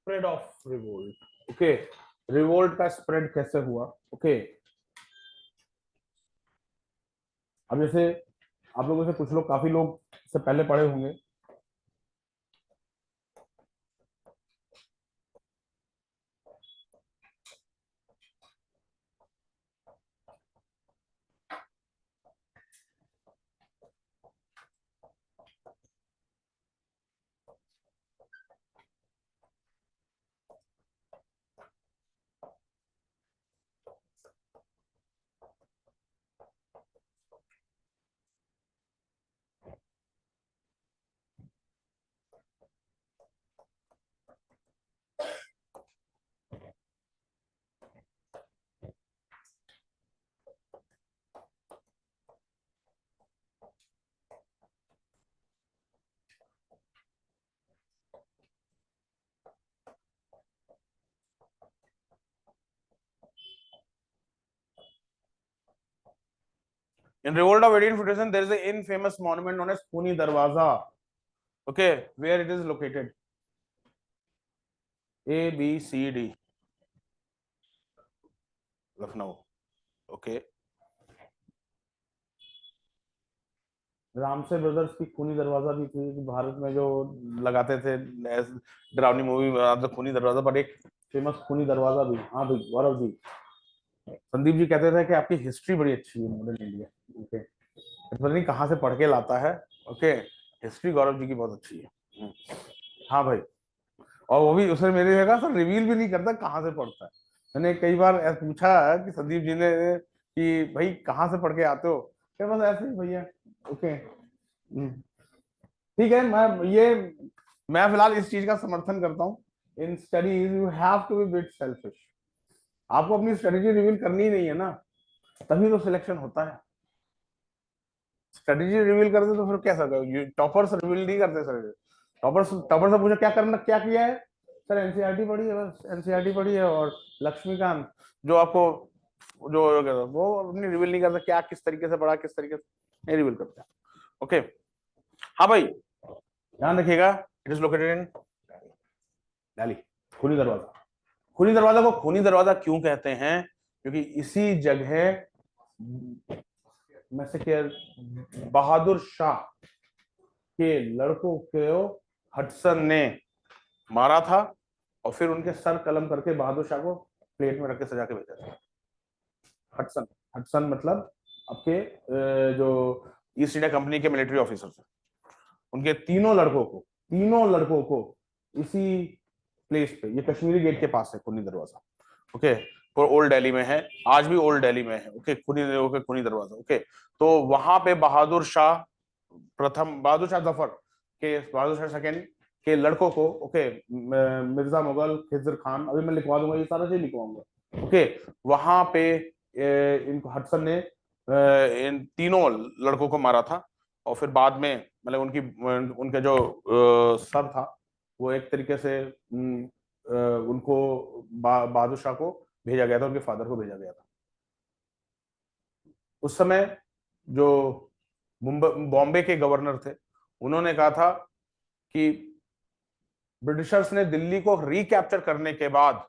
Spread of revolt. Okay, revolt का spread कैसे हुआ। ओके, अब जैसे आप लोगों से कुछ लोग, काफी लोग से पहले पढ़े होंगे, in revolt of 1857 there is an infamous monument known as Khuni Darwaza. Okay, where it is located? A, B, C, D. Lucknow. Okay, Ramsay brothers की खूनी दरवाजा भी थी, भारत में जो लगाते थे डरावनी मूवी बनाते, खूनी दरवाजा, पर एक फेमस खूनी दरवाजा भी। हाँ भाई गौरव जी, संदीप जी कहते थे कि आपकी हिस्ट्री बड़ी अच्छी है मॉडर्न इंडिया। ओके, पता नहीं कहाँ से पढ़ के लाता है। ओके, हिस्ट्री गौरव जी की बहुत अच्छी है। हाँ भाई, और वो भी उसने मेरे जगह सर रिवील भी नहीं करता कहाँ से पढ़ता है। मैंने कई बार पूछा कि संदीप जी ने कि भाई कहाँ से पढ़ के आते हो, क्या बस ऐसे ही भैया। ओके, ठीक है। मैं फिलहाल इस चीज का समर्थन करता हूँ। In studies you have to be bit selfish. आपको अपनी स्ट्रेटेजी रिवील करनी ही नहीं है ना, तभी तो सिलेक्शन होता है। स्ट्रेटेजी रिवील करते तो फिर कैसा करो, टॉपर्स रिवील नहीं करते सर। टॉपर्स टॉपर से पूछा क्या करना, क्या किया है सर, एनसीईआरटी पढ़ी है, बस एनसीईआरटी पढ़ी है। और लक्ष्मीकांत जो आपको जो वो अपनी रिवील नहीं करता क्या, किस तरीके से पढ़ा, किस तरीके से नहीं रिवील करता। ओके, हाँ भाई ध्यान रखिएगा, it is located in Delhi. खूनी दरवाजा, खूनी दरवाजा को खूनी दरवाजा क्यों कहते हैं, क्योंकि इसी जगह में से बहादुर शाह के लड़कों को हडसन ने मारा था, और फिर उनके सर कलम करके बहादुर शाह को प्लेट में रख के सजा के भेजा था। हडसन, हडसन मतलब आपके जो ईस्ट इंडिया कंपनी के मिलिट्री ऑफिसर्स हैं, उनके तीनों लड़कों को इसी प्लेस पे, ये कश्मीरी गेट के पास है खूनी दरवाजा। ओके, और ओल्ड दिल्ली में है, आज भी ओल्ड दिल्ली में है। ओके, खूनी दरवाजा। ओके, तो वहां पे बहादुर शाह प्रथम, बहादुर शाह जफर के, बहादुर शाह सेकंड के लड़कों को, ओके, मिर्जा मुगल, खिजर खान, अभी मैं लिखवा दूंगा, ये सारा चीज लिखवाऊंगा। ओके, वहां पे इनको हडसन ने इन तीनों लड़कों को मारा था, और फिर बाद में मतलब उनके जो सर था वो एक तरीके से उनको बहादुर शाह को भेजा गया था, उनके फादर को भेजा गया था। उस समय जो बॉम्बे के गवर्नर थे, उन्होंने कहा था कि ब्रिटिशर्स ने दिल्ली को रिकैप्चर करने के बाद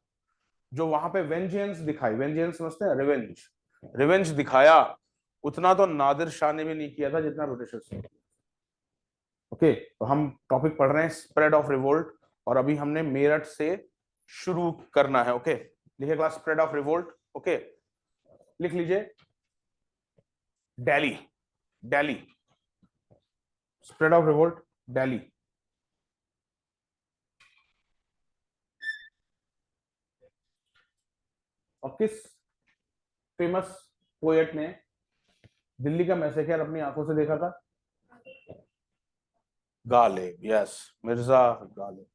जो वहां पे वेंजेंस दिखाई, वेंजेंस समझते हैं, रिवेंज, रिवेंज दिखाया, उतना तो नादिर शाह ने भी नहीं किया था जितना ब्रिटिशर्स ने। ओके, तो हम टॉपिक पढ़ रहे हैं स्प्रेड ऑफ रिवोल्ट, और अभी हमने मेरठ से शुरू करना है। ओके, लिखिए class spread of revolt. Okay, लिख लीजिए Delhi, Delhi, spread of revolt Delhi. और किस फेमस पोएट ने दिल्ली का मैसेकर अपनी आंखों से देखा था? गालिब, यस, मिर्जा गालिब।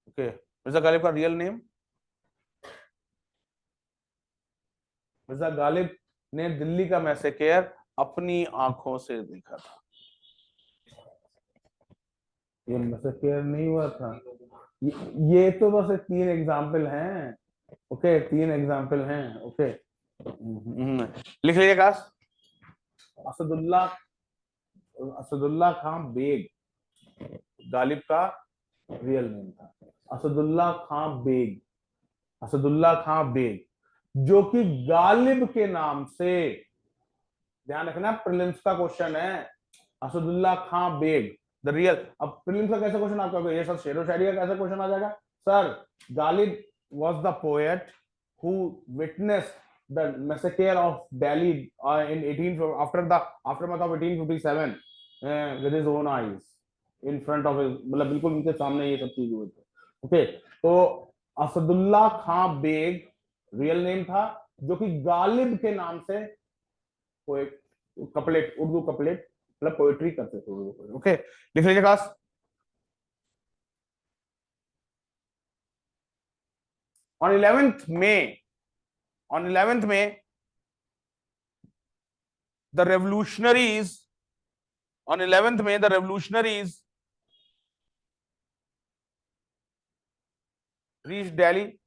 ओके, मिर्जा गालिब का रियल नेम? मिर्जा गालिब ने दिल्ली का मैसेकर अपनी आंखों से देखा था। ये मैसेकर नहीं हुआ था, ये तो बस 3 एग्जाम्पल हैं। ओके, 3 एग्जाम्पल हैं। ओके, लिख लीजिए काश। असदुल्ला, असदुल्ला खान बेग गालिब का रियल नेम था असदुल्ला खां बेग, असदुल्ला खां बेग, जो कि गालिब के नाम से, ध्यान रखना प्रीलिम्स का क्वेश्चन है, असदुल्ला खां बेग द रियल। अब प्रीलिम्स का कैसा क्वेश्चन आपका, ये सर शेरो शायरी का कैसा क्वेश्चन आ जाएगा sir? Ghalib was the poet who witnessed the massacre of Delhi in 18 after the aftermath of 1857 with his own eyes in front of his, मतलब बिल्कुल उनके सामने ये सब चीज हुई थी। ओके, तो असदुल्ला खां बेग रियल नेम था, जो कि गालिब के नाम से पोएट, कपलेट, उर्दू कपलेट मतलब पोएट्री करते थे उर्दू। ओके, लिख लीजिए खास। on 11th May, on 11th May, the revolutionaries, on 11th May, the revolutionaries reached Delhi,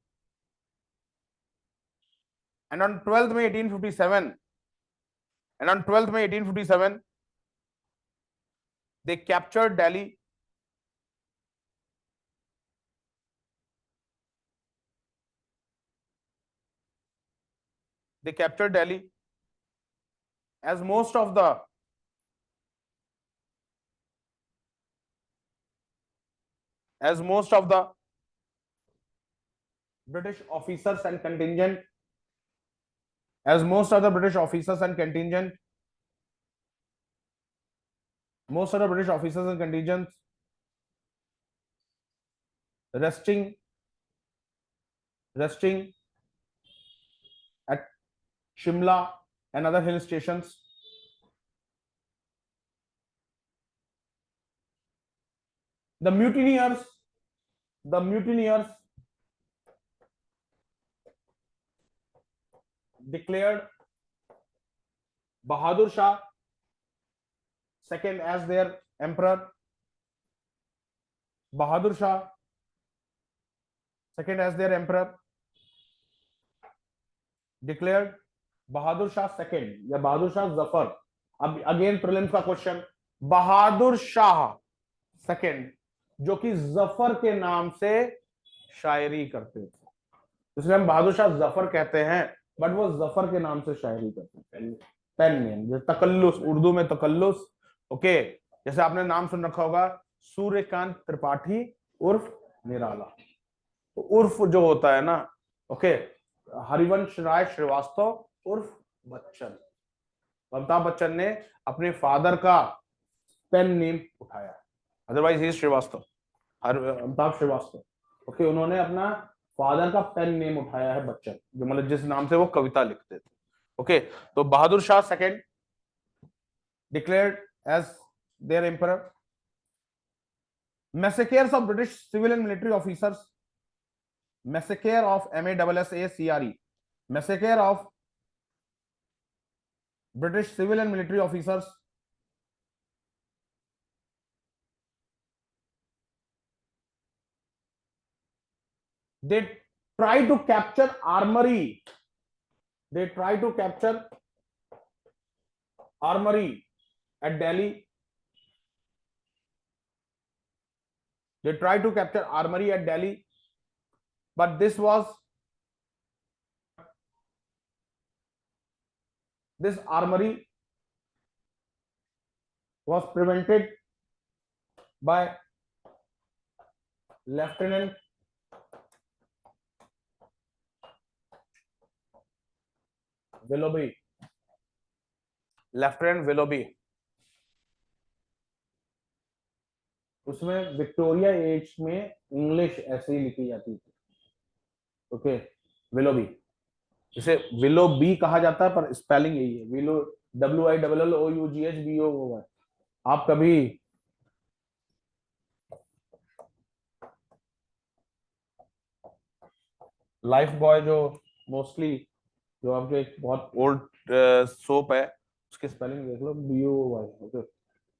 and on 12th May 1857, and on 12th May 1857, they captured Delhi. They captured Delhi as most of the British officers and contingent, as most of the British officers and contingent, most of the British officers and contingents resting at Shimla and other hill stations. The mutineers declared Bahadur Shah second as their emperor. Bahadur Shah second as their emperor. Declared Bahadur Shah second या बहादुर शाह जफर। अब again prelims का question, बहादुर Shah second, जो कि जफर के नाम से शायरी करते थे, इसलिए हम बहादुर शाह जफर कहते हैं, बट वो जफर के नाम से शायरी करते हैं, पेन नेम, तकल्लुस, उर्दू में तकल्लुस। ओके, जैसे आपने नाम सुन रखा होगा सूर्यकांत त्रिपाठी उर्फ निराला, तो उर्फ जो होता है ना, ओके, हरिवंश राय श्रीवास्तव उर्फ बच्चन, अमिताभ बच्चन ने अपने फादर का पेन नेम उठाया, अदरवाइज ही श्रीवास्तव, अमिताभ श्रीवास्तव। ओके, उन्होंने अपना फादर का पेन नेम उठाया है बच्चन, जो मतलब जिस नाम से वो कविता लिखते थे। ओके, तो Bahadur Shah second declared as their emperor. Massacres of British civil and military officers, massacre of MASSACRE, massacre of British civil and military officers, they try to capture armory, they try to capture armory at Delhi, they try to capture armory at Delhi, but this armory was prevented by Lieutenant Willoughby, Lieutenant Willoughby। उसमें Victoria as में English ऐसे ही लिखी जाती थी। Okay, Willoughby, इसे willow B कहा जाता है, पर स्पेलिंग यही है, विलो, WILLOUGHBO होगा। आप कभी लाइफ बॉय, जो मोस्टली जो आपके एक बहुत ओल्ड सोप है, उसकी स्पेलिंग देख लो, BOY। Okay,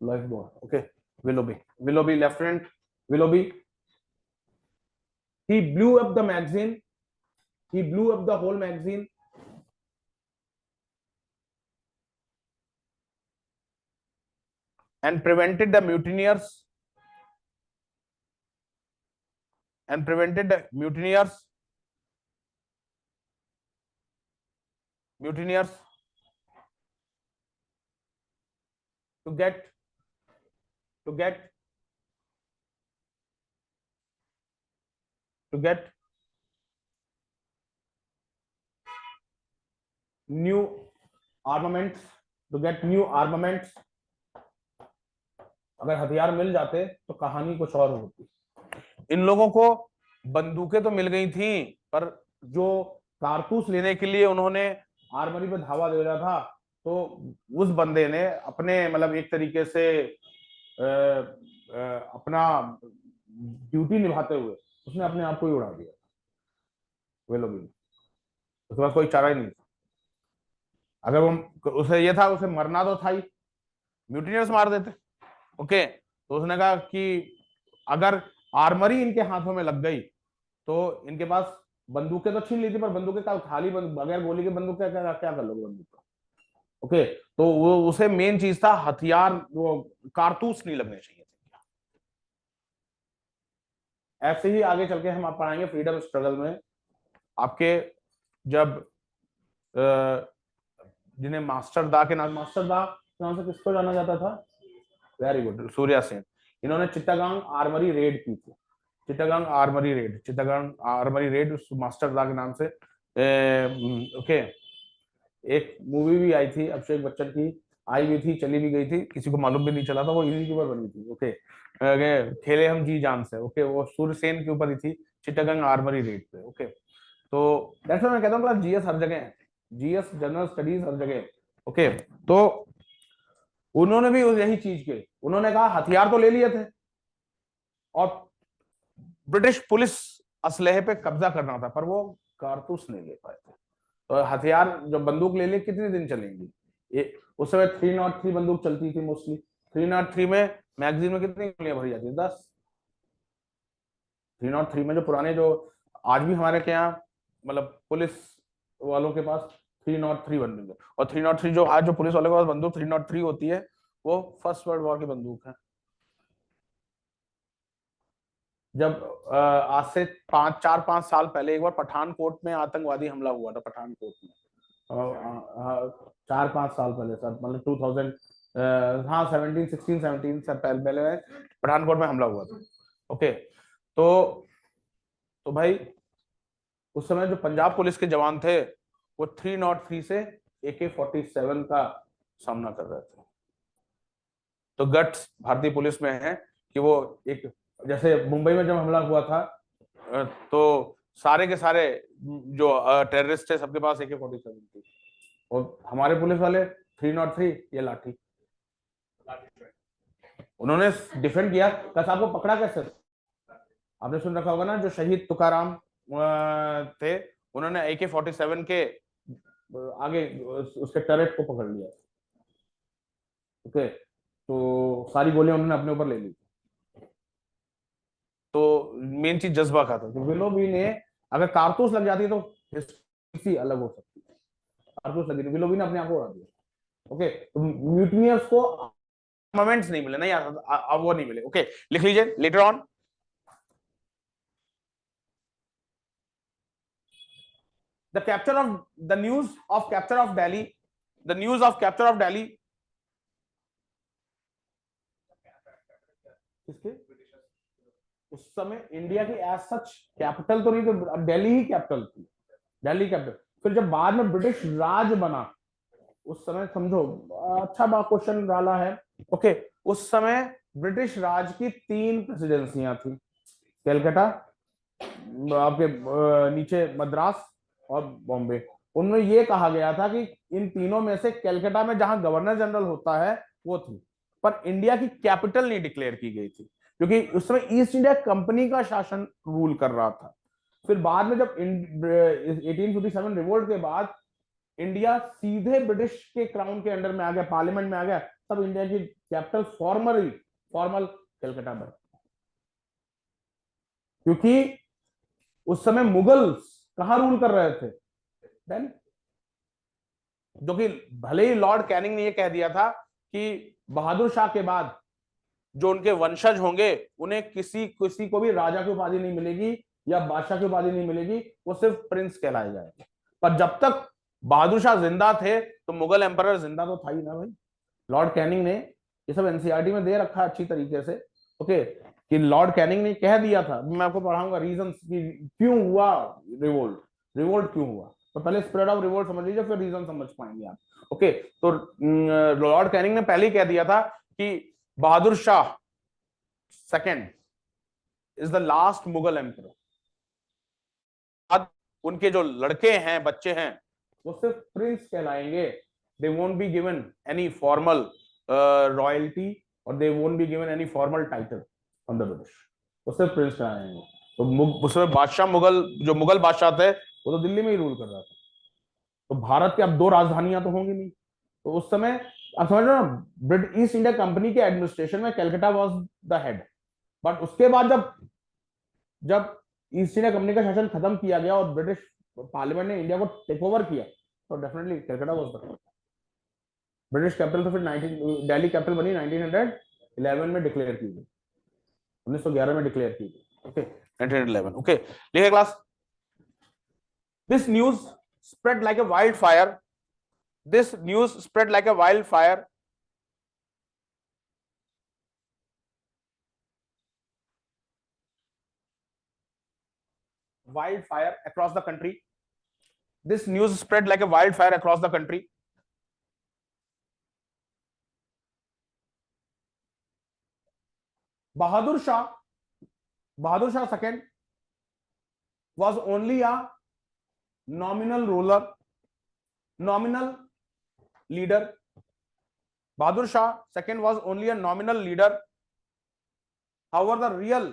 life boy. Okay, Willoughby, lieutenant Willoughby, he blew up the magazine, he blew up the whole magazine and prevented the mutineers and prevented mutineers to get to get to get new armaments अगर हथियार मिल जाते तो कहानी कुछ और होती। इन लोगों को बंदूकें तो मिल गई थी, पर जो कारतूस लेने के लिए उन्होंने आर्मरी पे धावा दे रहा था, तो उस बंदे ने अपने मतलब एक तरीके से अपना ड्यूटी निभाते हुए उसने अपने आप को ही उड़ा दिया। वे लोग उसके पास कोई चारा ही नहीं था। अगर वो उसे ये था, उसे मरना तो था ही, म्यूटिनियर्स मार देते। ओके, तो उसने कहा कि अगर आर्मरी इनके हाथों में लग गई तो इनके पास बंदूकें तो छीन ली थी, पर बंदूकें का खाली बगैर गोली के बंदूक क्या कर लोगे बंदूक। ओके, तो वो उसे मेन चीज था हथियार, वो कारतूस नहीं लगने चाहिए थे। ऐसे ही आगे चल के हम आप पढ़ाएंगे फ्रीडम स्ट्रगल में आपके, जब जिन्हें मास्टर दा के नाम से किसको जाना जाता था, वेरी गुड, सूर्या सेन, इन्होंने चिट्टागांग आर्मरी रेड की थी। चिट्टागांग आर्मरी रेड उस मास्टर दा के नाम से। ओके, एक मूवी भी आई थी अभिषेक बच्चन की, आई भी थी, चली भी गई थी, किसी को मालूम भी नहीं चला था, वो इन्हीं के ऊपर बनी थी। ओके, खेले हम जी जान से। ओके, वो सूर्यसेन के ऊपर ही थी, चिट्टागांग आर्मरी रेड पे। ओके, तो दैट्स व्हाई मैं कहता हूँ जीएस हर जगह है, जीएस जनरल स्टडीज हर जगह। ओके, तो उन्होंने भी यही चीज की, उन्होंने कहा हथियार तो ले लिए थे और ब्रिटिश पुलिस असलहे पे कब्जा करना था, पर वो कारतूस नहीं ले पाए थे। तो हथियार जो बंदूक ले ली कितने दिन चलेंगी, उस समय 303 बंदूक चलती थी मोस्टली। 303 में मैगजीन में कितनी गोलियां भरी जाती है, 10। 303 में जो पुराने, जो आज भी हमारे के यहाँ मतलब पुलिस वालों के पास 303 बंदूक है, और 303 जो आज जो पुलिस वालों के पास बंदूक 303 होती है, वो फर्स्ट वर्ल्ड वॉर की बंदूक है। जब आज से 4-5 साल पहले एक बार पठानकोट में आतंकवादी हमला हुआ था, पठानकोट में 4-5 साल पहले सर, मतलब 2000 हाँ 17 से पहले पठानकोट में हमला हुआ था। ओके, तो भाई उस समय जो पंजाब पुलिस के जवान थे वो 303 से AK-47 का सामना कर रहे थे। तो गट्स भारतीय पुलिस में है कि वो एक, जैसे मुंबई में जब हमला हुआ था तो सारे के सारे जो टेररिस्ट थे सबके पास AK-47 थी, और हमारे पुलिस वाले 303 ये लाठी, उन्होंने डिफेंड किया। कस आपको पकड़ा कैसे, आपने सुन रखा होगा ना, जो शहीद तुकाराम थे, उन्होंने AK-47 के आगे उसके टर्रेट को पकड़ लिया। ओके, तो सारी गोलियां उन्होंने अपने ऊपर ले ली। तो मेन चीज जज्बा का था। तो विलोबी ने, अगर कारतूस लग जाती तो हिस्ट्री अलग हो सकती है, कारतूस लगी, विलोबी ने अपने आप को उड़ा दिया। ओके, तो म्यूटिनियर्स को मोमेंट्स नहीं मिले, नहीं अब वो नहीं मिले। ओके, लिख लीजिए later on. The capture of the news of capture of Delhi, the news of capture of Delhi, किसके, उस समय इंडिया की एज सच कैपिटल तो नहीं थी, दिल्ली ही कैपिटल थी, दिल्ली कैपिटल। फिर जब बाद में ब्रिटिश राज बना, उस समय समझो, अच्छा क्वेश्चन डाला है। ओके, उस समय ब्रिटिश राज की 3 प्रेसिडेंसियां थी, कलकत्ता, आपके नीचे मद्रास और बॉम्बे। उनमें यह कहा गया था कि इन तीनों में से कलकत्ता में जहां गवर्नर जनरल होता है वो थी, पर इंडिया की कैपिटल नहीं डिक्लेयर की गई थी, क्योंकि उस समय ईस्ट इंडिया कंपनी का शासन रूल कर रहा था। फिर बाद में जब 1857 रिवोल्ट के बाद इंडिया सीधे ब्रिटिश के क्राउन के अंडर में आ गया, पार्लियामेंट में आ गया, तब इंडिया की कैपिटल फॉर्मल कलकत्ता बनी, क्योंकि उस समय मुगल्स कहां रूल कर रहे थे, दिल्ली। जो कि भले ही लॉर्ड कैनिंग ने यह कह दिया था कि बहादुर शाह के बाद जो उनके वंशज होंगे उन्हें किसी किसी को भी राजा की उपाधि नहीं मिलेगी या बादशाह की उपाधि नहीं मिलेगी, वो सिर्फ प्रिंस कहलाए जाएंगे। पर जब तक बहादुर शाह जिंदा थे तो मुगल एम्परर जिंदा तो था ही ना भाई। लॉर्ड कैनिंग ने ये सब एनसीईआरटी में दे रखा अच्छी तरीके से, ओके, कि लॉर्ड कैनिंग ने कह दिया था, मैं आपको पढ़ाऊंगा रीजन क्यों हुआ रिवोल्ट, रिवोल्ट क्यों हुआ। तो पहले स्प्रेड ऑफ रिवोल्ट समझ लीजिए, फिर रीजन समझ पाएंगे आप। ओके, तो लॉर्ड कैनिंग ने पहले ही कह दिया था कि Bahadur Shah second is the last Mughal emperor. अब उनके जो लड़के हैं, बच्चे हैं, वो सिर्फ प्रिंस कहलाएंगे। They won't be given any formal royalty और they won't be given any formal title from the British, वो सिर्फ प्रिंस कहलाएंगे। तो उसमें बादशाह मुगल, जो मुगल बादशाह थे वो तो दिल्ली में ही रूल कर रहा था। तो भारत के अब दो राजधानियां तो होंगी नहीं, तो उस समय आप समझ रहे हो ना, ब्रिटिश ईस्ट इंडिया कंपनी के एडमिनिस्ट्रेशन में Calcutta was the head. But उसके बाद जब जब ईस्ट इंडिया कंपनी का शासन खत्म किया गया और ब्रिटिश पार्लियामेंट ने इंडिया को टेक ओवर किया, तो definitely Calcutta was the British capital. तो फिर 19 दिल्ली कैपिटल बनी 1911 में डिक्लेयर की गई, 1911 में डिक्लेयर की गई। ओके, 1911। ओके, लिखे class. This news spread like a wildfire. This news spread like a wildfire. Wildfire across the country. This news spread like a wildfire across the country. Bahadur Shah second was only a nominal ruler, nominal leader. Bahadur Shah second was only a nominal leader. However, the real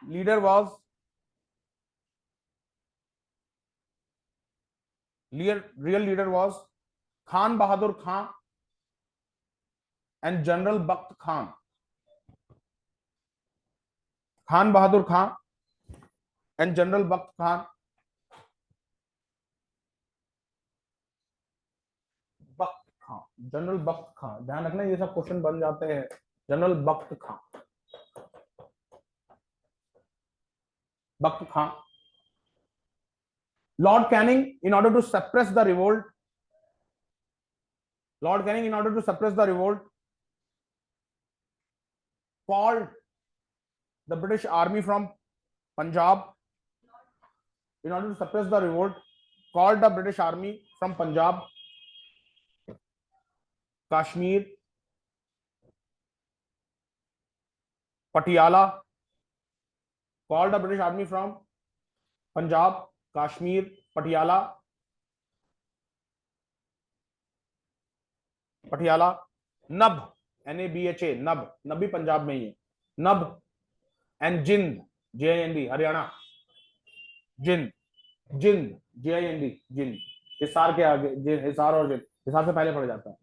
leader was Khan Bahadur Khan and General Bakht Khan. Khan Bahadur Khan and General Bakht Khan. Bakht Khan, General Bakht Khan, ध्यान रखना ये सब question बन जाते हैं। General Bakht Khan, Bakht Khan. Lord Canning in order to suppress the revolt, Lord Canning in order to suppress the revolt called the British army from Punjab. In order to suppress the revolt, called the British army from Punjab, Kashmir, Patiala, called the British army from Punjab, Kashmir, Patiala, Nab, NABHA, नब भी पंजाब में ही है, नब, and Jind, JIND, Haryana, Jind, JIND, जिंद। हिसार के आगे हिसार, और जिंद, हिसार से पहले पड़ जाता है,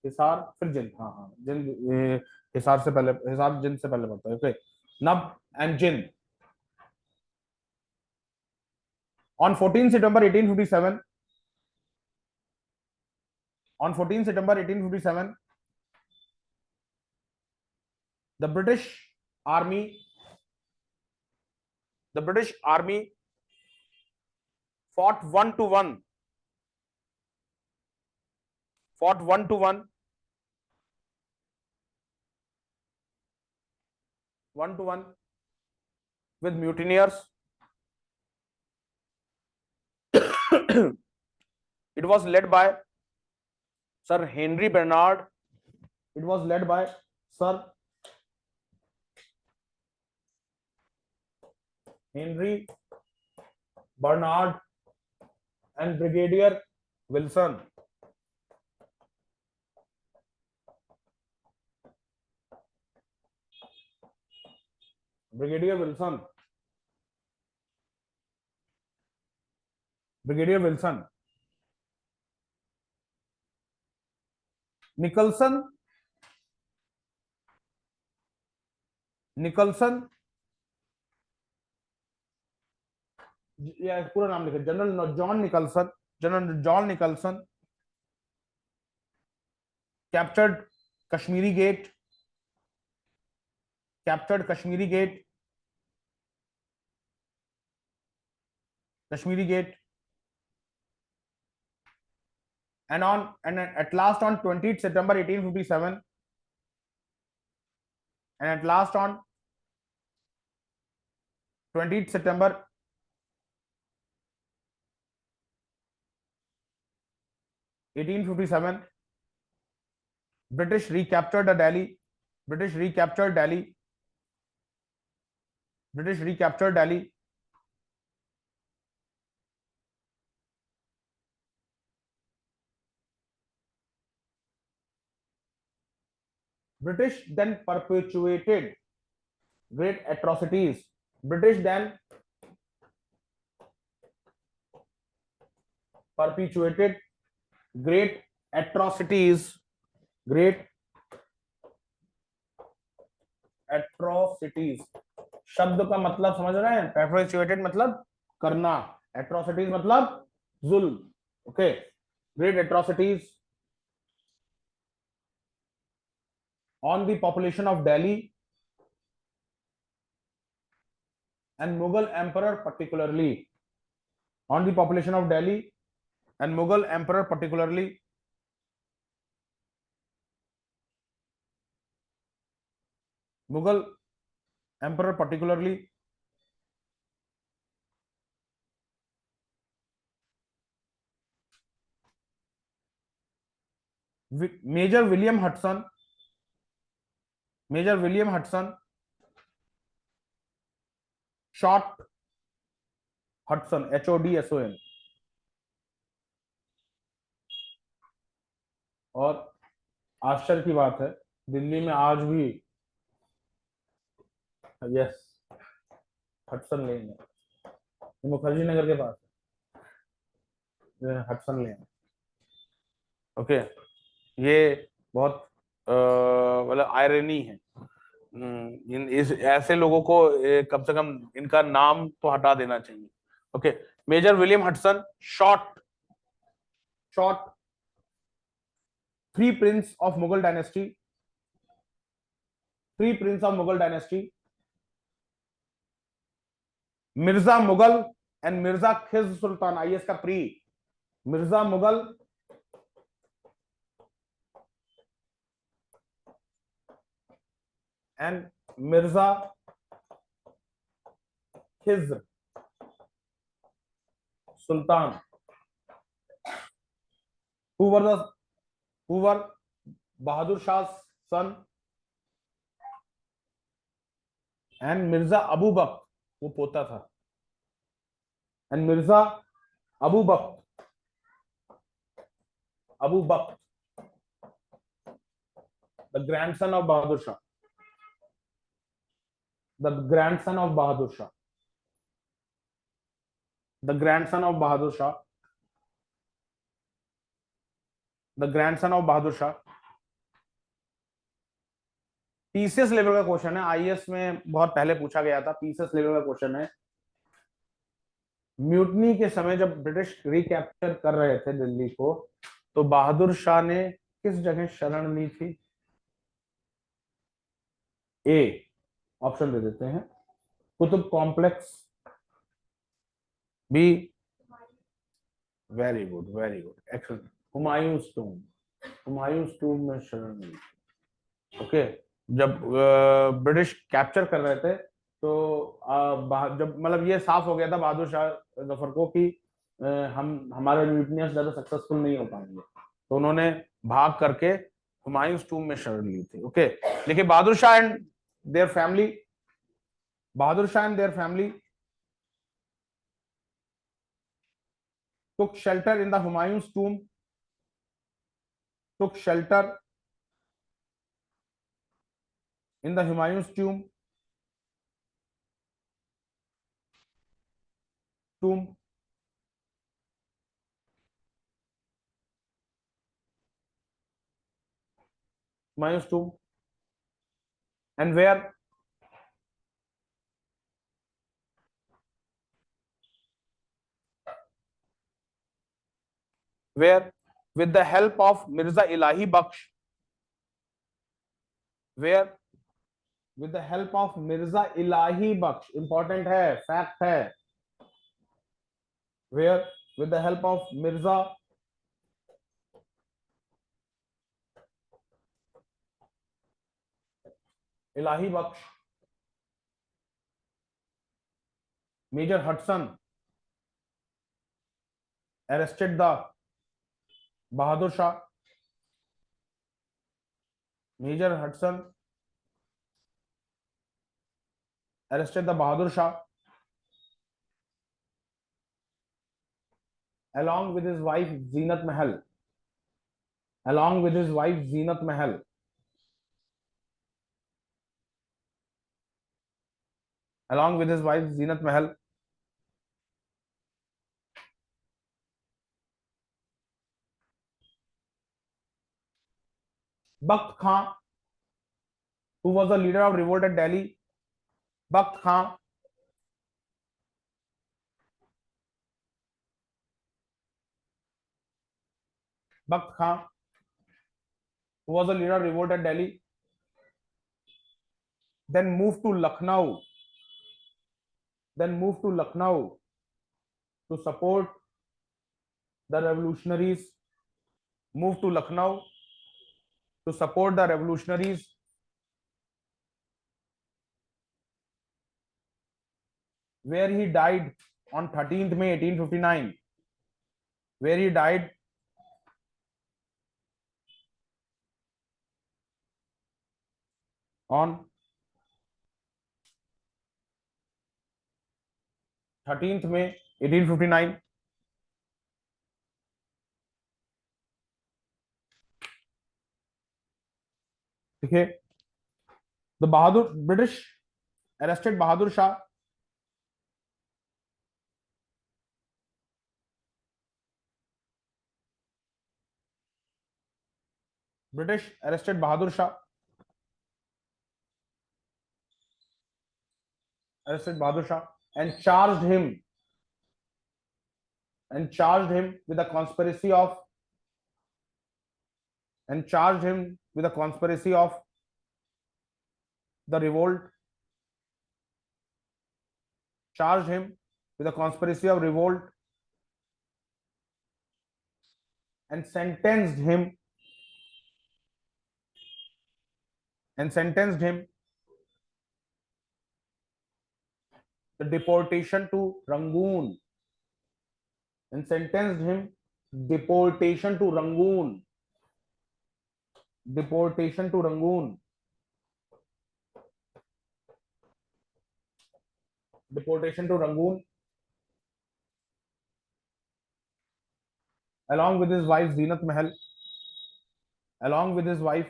हिसार फिर जिंद। हाँ हाँ, जिंद हिसार से पहले, हिसार जिंद से पहले पड़ता है। ओके, नब and Jind. On 14 September 1857, on 14 September 1857, the British Army fought 1-1, fought 1-1, 1-1 with mutineers. It was led by Sir Henry Bernard. It was led by Sir Henry Bernard and Brigadier Wilson. Brigadier Wilson. Brigadier Wilson. Nicholson या पूरा नाम लिखे, general John Nicholson, general John Nicholson, captured Kashmiri Gate, captured Kashmiri Gate, Kashmiri Gate, and at last on 20th September 1857, and at last on 20th September 1857, British recaptured Delhi. British recaptured Delhi. British recaptured Delhi. British then perpetuated great atrocities. British then perpetuated great atrocities. Great atrocities. शब्द का मतलब समझ रहे हैं? perpetuated मतलब करना, atrocities मतलब जुल्म. Okay, great atrocities on the population of Delhi and Mughal emperor particularly. On the population of Delhi and Mughal emperor particularly. Mughal emperor particularly. Major William Hudson. Major William Hudson shot Hudson, HODSON. और आश्चर्य की बात है, दिल्ली में आज भी yes Hudson लेन है, मुखर्जी नगर के पास हडसन लेन. ओके, ये बहुत मतलब आयरनी है. इस ऐसे लोगों को कम से कम इनका नाम तो हटा देना चाहिए. Okay, major William Hodson shot three prince of Mughal dynasty. Three prince of Mughal dynasty. Mirza Mughal and Mirza Khiz Sultan. आइए इसका pre. Mirza Mughal and Mirza Khizr Sultan, who were Bahadur Shah's son, and Mirza Abu Bakr, वो पोता था, and Mirza Abu Bakr, the grandson of Bahadur Shah. The grandson of Bahadur Shah. The grandson of Bahadur Shah. The grandson of Bahadur Shah. PCS level का question है, IAS में बहुत पहले पूछा गया था. पीसीएस लेवल का क्वेश्चन है. म्यूटनी के समय जब ब्रिटिश रिकैप्चर कर रहे थे दिल्ली को, तो बहादुर शाह ने किस जगह शरण ली थी? ए ऑप्शन दे देते हैं, Qutub complex. B, very good, excellent, Humayun's tomb में शरण ली. ओके, जब ब्रिटिश कैप्चर कर रहे थे तो जब मतलब ये साफ हो गया था बहादुर शाह जफर को कि हम हमारे म्यूटनियर्स ज्यादा सक्सेसफुल नहीं हो पाएंगे, तो उन्होंने भाग करके हुमायूंस टूम में शरण ली थी. ओके, देखिए Bahadur Shah and their family took shelter in the Humayun's tomb. Took shelter in the Humayun's tomb. Humayun's tomb. And where? With the help of Mirza Ilahi Baksh where with the help of Mirza Ilahi Bakhsh, important है, fact है, where with the help of Mirza Ilahi Bakhsh, major Hodson arrested the Bahadur Shah. Major Hudson arrested the Bahadur Shah along with his wife Zeenat Mahal. Along with his wife Zeenat Mahal. Along with his wife Zeenat Mahal. Bakht Khan, who was the leader of revolt at Delhi. Bakht Khan. Bakht Khan, who was the leader of revolt at Delhi. Then moved to Lucknow. Then moved to Lucknow to support the revolutionaries. Moved to Lucknow to support the revolutionaries. Where he died on 13th May 1859. Where he died on 13th May 1859. देखिए, the Bahadur British arrested Bahadur Shah. British arrested Bahadur Shah. Arrested Bahadur Shah and charged him with a conspiracy of the revolt. Charged him with a conspiracy of revolt and sentenced him the deportation to Rangoon. And sentenced him deportation to Rangoon. Deportation to Rangoon. Deportation to Rangoon. Along with his wife Zeenat Mahal. Along with his wife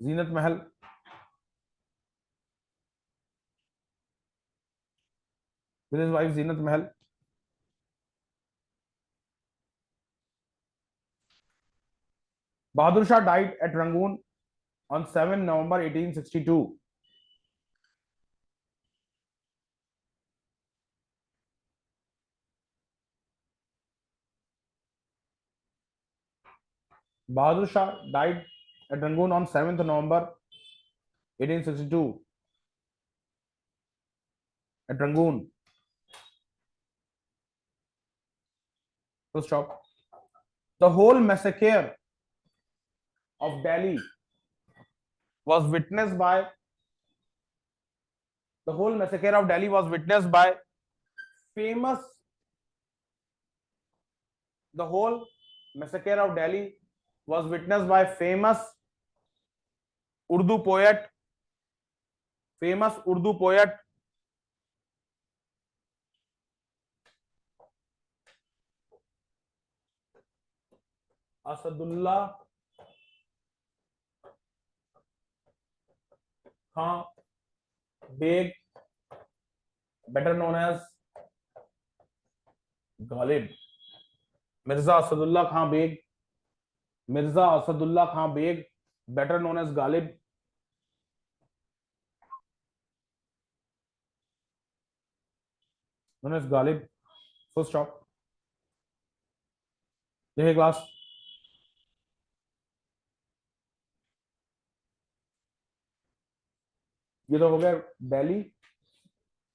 Zeenat Mahal. With his wife Zeenat Mahal. Bahadur Shah died at Rangoon on 7 November 1862. Bahadur Shah died at Rangoon on 7th November 1862 at Rangoon. Full stop. The whole massacre of Delhi was witnessed by famous the whole massacre of Delhi was witnessed by famous Urdu poet Asadullah Khan Beg, better known as Ghalib. Mirza Asadullah Khan Beg, better known as Ghalib. Known as Ghalib. Full stop. देखिए class, ये तो हो गया Delhi,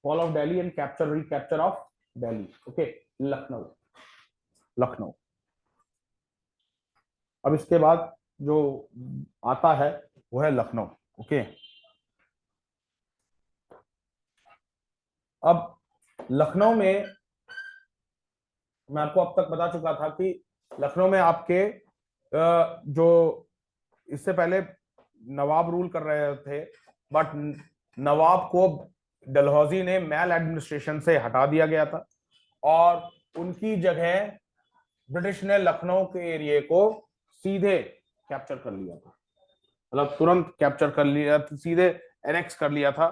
fall of Delhi and capture recapture of Delhi. Okay, Lucknow, Lucknow. अब इसके बाद जो आता है वो है लखनऊ। ओके, अब लखनऊ में मैं आपको अब तक बता चुका था कि लखनऊ में आपके जो इससे पहले नवाब रूल कर रहे थे, बट नवाब को डलहौजी ने मैल एडमिनिस्ट्रेशन से हटा दिया गया था और उनकी जगह ब्रिटिश ने लखनऊ के एरिया को सीधे कैप्चर कर लिया था, मतलब तुरंत कैप्चर कर लिया, सीधे एनेक्स कर लिया था।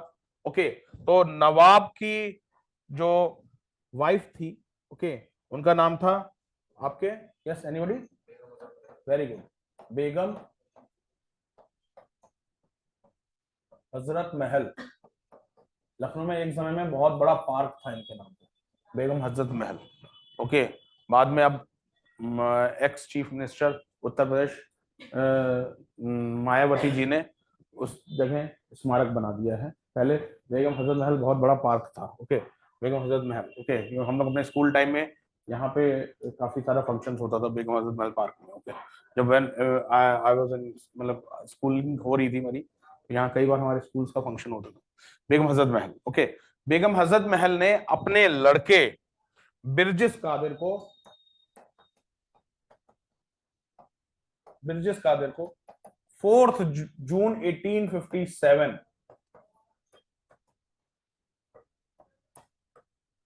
ओके, तो नवाब की जो वाइफ थी, ओके, उनका नाम था आपके, yes anybody, very good, Begum Hazrat Mahal. Lucknow में एक समय में बहुत बड़ा पार्क था इनके नाम पे, बेगम हजरत महल। ओके, बाद में अब ex chief minister Uttar Pradesh Mayawati ji ने उस जगह स्मारक बना दिया है। पहले बेगम हजरत महल बहुत बड़ा पार्क था। ओके, बेगम हजरत महल। ओके, हम लोग अपने स्कूल टाइम में यहाँ पे काफी सारा फंक्शन होता था बेगम हजरत महल पार्क में। ओके, जब व्हेन आई वाज इन, मतलब स्कूलिंग हो रही थी मेरी, यहाँ कई बार हमारे स्कूल्स का फंक्शन होता था। बेगम हजरत महल। ओके, बेगम हजरत महल ने अपने लड़के बिरजिस कादिर को, बिरजिस कादिर को 4 जून 1857,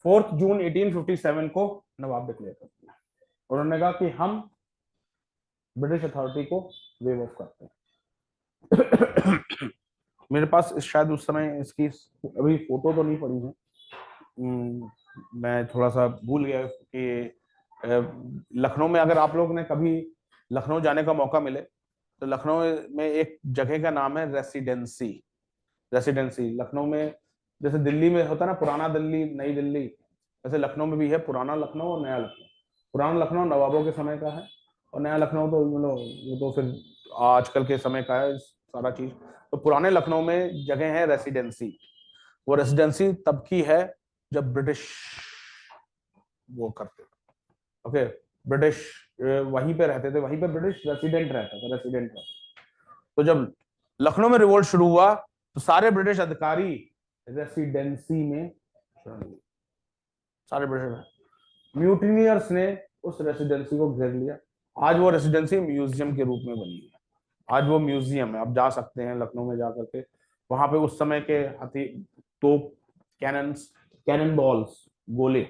4 जून 1857 को नवाब डिक्लेयर कर दिया। उन्होंने कहा कि हम ब्रिटिश अथॉरिटी को वेव ऑफ करते हैं। मेरे पास शायद उस समय इसकी अभी फोटो तो नहीं पड़ी है, मैं थोड़ा सा भूल गया कि लखनऊ में अगर आप लोग ने कभी लखनऊ जाने का मौका मिले तो लखनऊ में एक जगह का नाम है रेसिडेंसी। रेसिडेंसी लखनऊ में, जैसे दिल्ली में होता है ना पुराना दिल्ली नई दिल्ली, वैसे लखनऊ में भी है पुराना लखनऊ और नया लखनऊ। पुराना लखनऊ नवाबों के समय का है और नया लखनऊ तो वो तो फिर आजकल के समय का है सारा चीज। तो पुराने लखनऊ में जगह है रेसिडेंसी। वो रेसिडेंसी तब की है जब ब्रिटिश वो करते थे। ओके, ब्रिटिश वहीं पे रहते थे, वहीं पे ब्रिटिश रेसिडेंट रहता था, रेसिडेंट रहता। तो जब लखनऊ में रिवोल्ट शुरू हुआ तो सारे ब्रिटिश अधिकारी रेसिडेंसी में, सारे ब्रिटिश म्यूटिनियर्स ने उस रेसिडेंसी को घेर लिया। आज वो रेसिडेंसी म्यूजियम के रूप में बनी है। आज वो म्यूजियम है, आप जा सकते हैं लखनऊ में जाकर के, वहां पे उस समय के हथी तोप, कैनन्स, कैनन बॉल्स, गोले,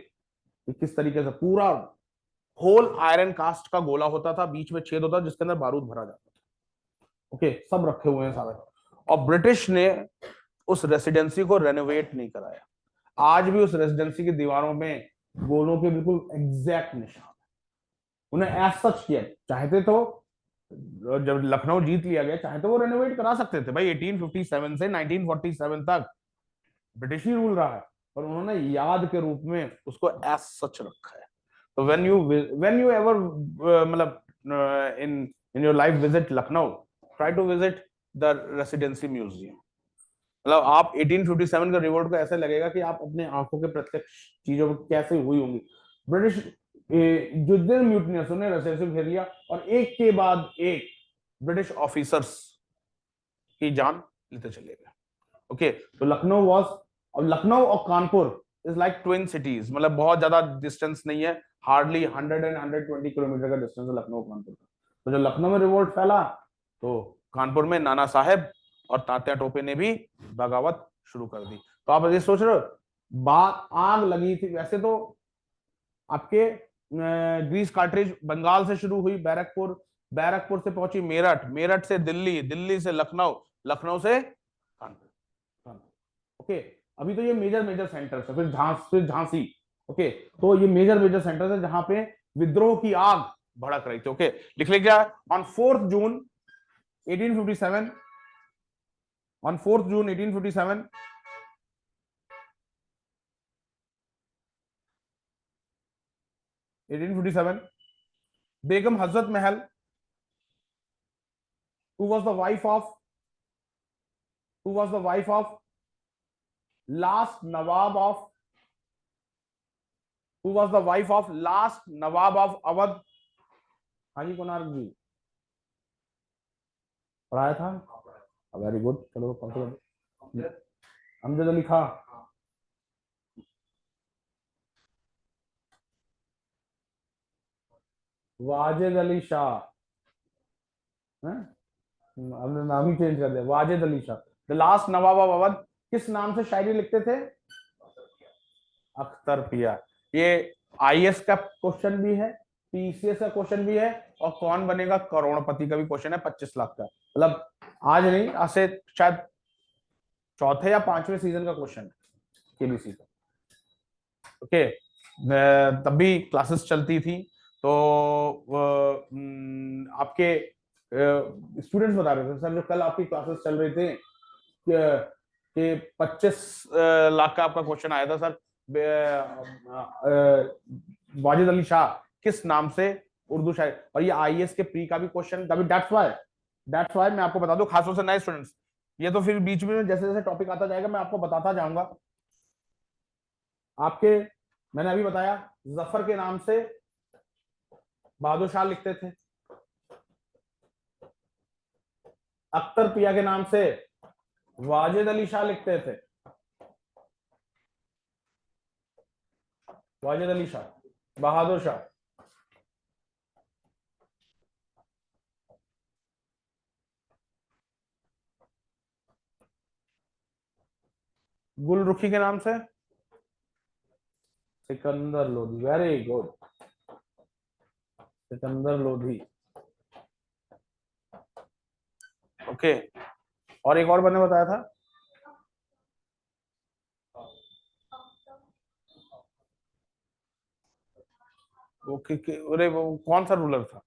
किस तरीके से पूरा होल आयरन कास्ट का गोला होता था, बीच में छेद होता जिसके अंदर बारूद भरा जाता था। ओके, सब रखे हुए हैं सारे। और ब्रिटिश ने उस रेसिडेंसी को रेनोवेट नहीं कराया। आज भी उस रेसिडेंसी की दीवारों में गोलों के बिल्कुल एग्जैक्ट निशान। उन्हें एज सच किया, चाहते तो जब लखनऊ जीत लिया गया चाहे तो वो रेनोवेट करा सकते थे भाई। 1857 से 1947 तक ब्रिटिश ही रूल रहा है, पर उन्होंने याद के रूप में उसको एज सच रखा है। तो व्हेन यू एवर मतलब in your life visit Lucknow, try to visit the residency museum. मतलब आप 1857 का रिवोल्ट को ऐसे लगेगा कि आप अपने आंखों के प्रत्यक्ष चीजों कैसे हुई होंगी। ब्रिटिश जो दिन म्यूटनियर्स ने रेसिडेंसी घेर लिया और एक के बाद एक ब्रिटिश ऑफिसर्स की जान लेते चले गए। ओके, तो लखनऊ वॉज, और लखनऊ और Kanpur is like twin cities, मतलब बहुत ज्यादा डिस्टेंस नहीं है, हार्डली 100 एंड 120 किलोमीटर का डिस्टेंस है लखनऊ कानपुर का। तो जब लखनऊ में रिवोल्ट फैला तो कानपुर में नाना साहेब और तात्या टोपे ने भी बगावत शुरू कर दी। तो आप ये सोच रहे हो, बात आग लगी थी। वैसे तो आपके ग्रीस कार्ट्रिज बंगाल से शुरू हुई, बैरकपुर, बैरकपुर से पहुंची मेरठ, मेरठ से दिल्ली, दिल्ली से लखनऊ, लखनऊ से कानपुर। ओके, अभी तो ये मेजर मेजर सेंटर्स है। फिर झांसी। ओके, तो ये मेजर मेजर सेंटर्स है जहां पे विद्रोह की आग भड़क रही थी। ओके, लिख लीजिए on 4 June 1857, on 4th June 1857, Begum Hazrat Mahal, who was the wife of last nawab of, who was the wife of last nawab of Awadh? Haji Konark ji, पढ़ाया था। वेरी गुड, चलो कौन सा? अमजद अली खां। वाजिद अली शाह, हैं? हमने नाम ही चेंज कर दिया, Wajid Ali Shah. The last nawab of Awadh किस नाम से शायरी लिखते थे? अख्तर पिया। ये आईएएस का क्वेश्चन भी है, पीसीएस का क्वेश्चन भी है, और कौन बनेगा करोड़पति का भी क्वेश्चन है, 25 लाख का। मतलब आज नहीं, आज से शायद चौथे या पांचवें सीजन का क्वेश्चन है केबीसी का। ओके, तब भी क्लासेस चलती थी, तो आपके स्टूडेंट्स बता रहे थे सर, जो कल आपकी क्लासेस चल रही थी कि 25 लाख का आपका क्वेश्चन आया था सर, वाजिद अली शाह किस नाम से उर्दू शायरी, और ये आईएएस के प्री का भी क्वेश्चन, तभी दैट्स वाई मैं आपको बता दूं, खासतौर से नए स्टूडेंट्स, ये तो फिर बीच में जैसे जैसे टॉपिक आता जाएगा मैं आपको बताता जाऊंगा। आपके, मैंने अभी बताया, जफर के नाम से बहादुर शाह लिखते थे, अख्तर पिया के नाम से वाजिद अली शाह लिखते थे, वाजिद अली शाह, बहादुर शाह। गुलरुखी के नाम से Sikandar Lodhi, very good, Sikandar Lodhi. Okay, और एक और मैंने बताया था, अरे वो कौन सा रूलर था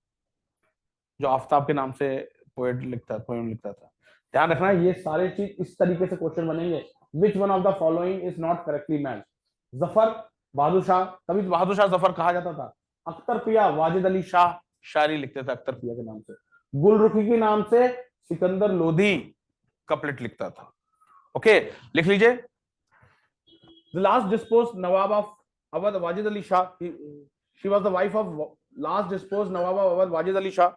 जो आफ्ताब के नाम से पोएम लिखता था? ध्यान रखना, ये सारे चीज इस तरीके से क्वेश्चन बनेंगे। Which one of the following is not correctly match? Zafar, Bahadur Shah, तभी तो बहादुर शाह जफर कहा जाता था। अख्तर पिया, वाजिद अली शाह शायरी लिखते थे अख्तर पिया के नाम से। गुलरुखी के नाम से सिकंदर लोधी कपलेट लिखता था। ओके, लिख लीजिए। The last dispose Nawab of Awadh Wajid Ali Shah, she was the wife of last dispose Nawab of Awadh Wajid Ali Shah.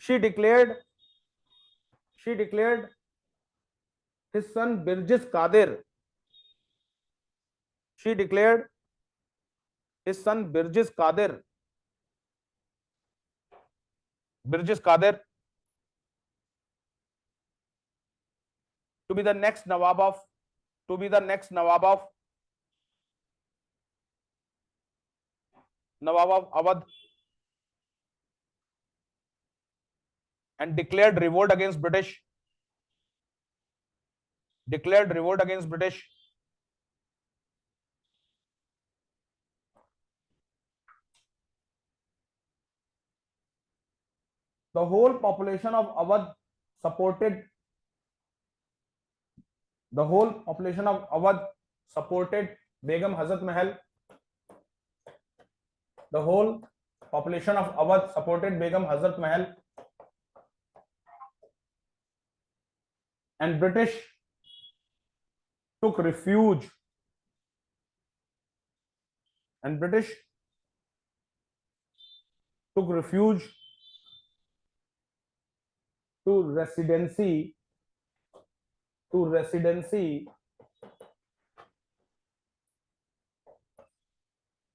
she declared she declared his son Birjis Qadir, she declared his son Birjis Qadir to be the next Nawab of to be the next Nawab of Awadh, and declared revolt against British, declared revolt against British. The whole population of Awadh supported the whole population of Awadh supported Begum Hazrat Mahal. The whole population of Awadh supported Begum Hazrat Mahal, and British took refuge and British took refuge to residency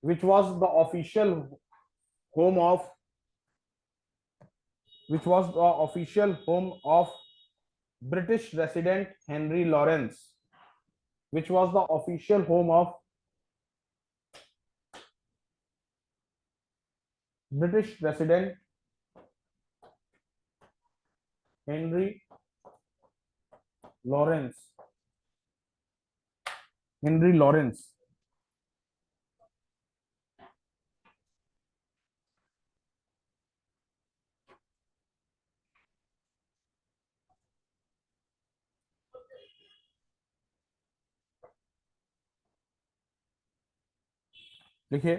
which was the official home of British resident Henry Lawrence, which was the official home of British resident Henry Lawrence. Henry Lawrence. देखिए,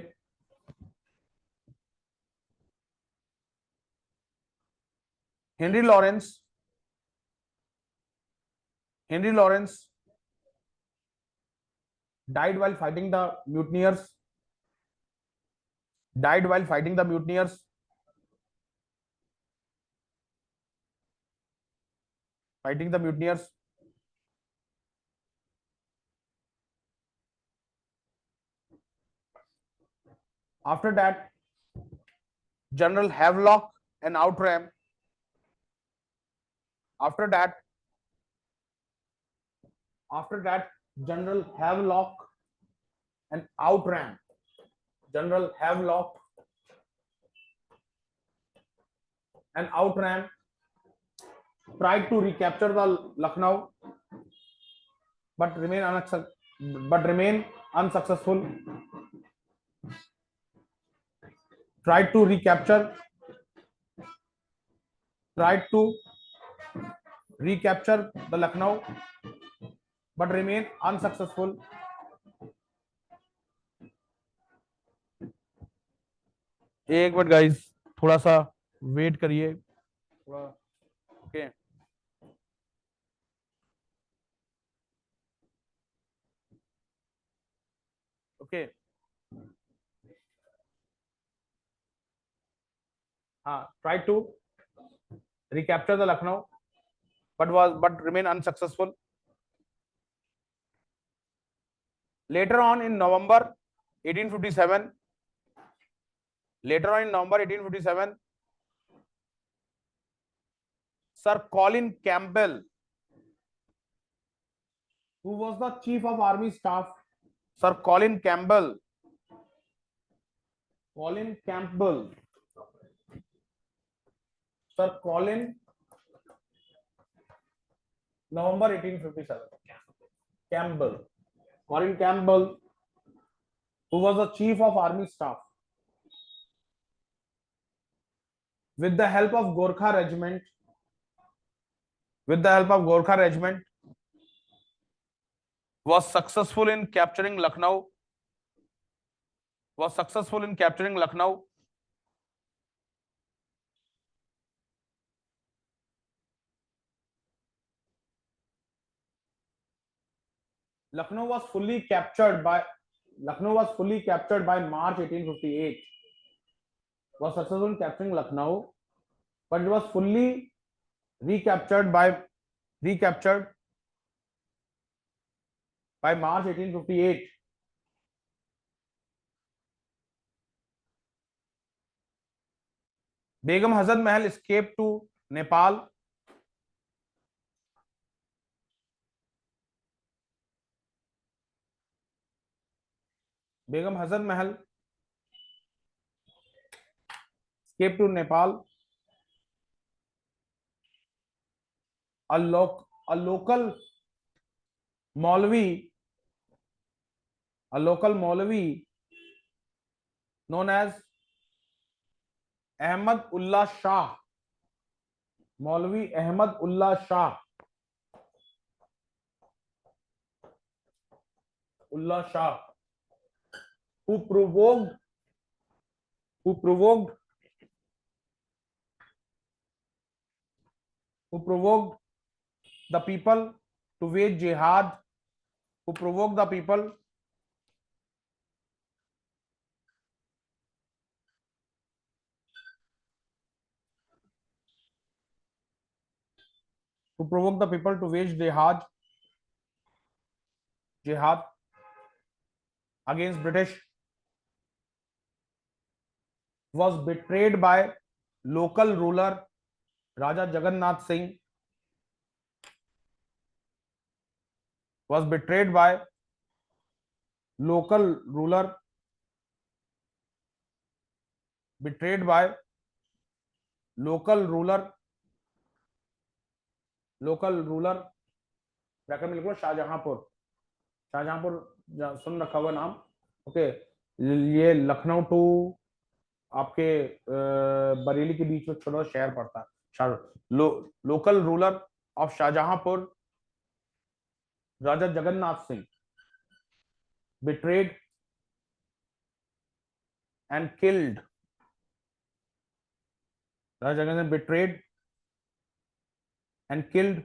Henry Lawrence Henry Lawrence died while fighting the mutineers. Died while fighting the mutineers. Fighting the mutineers. After that, General Havelock and Outram. After that, General Havelock and Outram. General Havelock and Outram tried to recapture the Lucknow, but remain unsuccessful. Tried to recapture the Lucknow, but remain unsuccessful. एक minute guys, थोड़ा सा wait करिए थोड़ा. Okay, okay. हाँ, try to recapture the Lucknow, but remain unsuccessful. Later on in November 1857, Sir Colin Campbell, who was the chief of army staff, Sir Colin Campbell, Sir Colin, November 1857, Colin Campbell, who was the chief of army staff, with the help of Gorkha regiment, was successful in capturing Lucknow. Lucknow was fully captured by March 1858. Was successful in capturing Lucknow, but it was fully recaptured by March 1858. Begum Hazrat Mahal escaped to Nepal. Begum Hazrat Mahal escaped to Nepal. A local Maulvi known as Ahmad Ullah Shah, Maulvi Ahmad Ullah Shah, who provoked the people to wage jihad, who provoked the people to wage jihad against British, was betrayed by local ruler Raja Jagannath Singh, local ruler bracket में लिखो शाहजहांपुर सुन रखा हुआ नाम. Okay, ये Lucknow to आपके बरेली के बीच में छोटा शहर पड़ता है. Local ruler of Shahjahanpur Raja Jagannath Singh betrayed and killed. Raja Jagannath betrayed and killed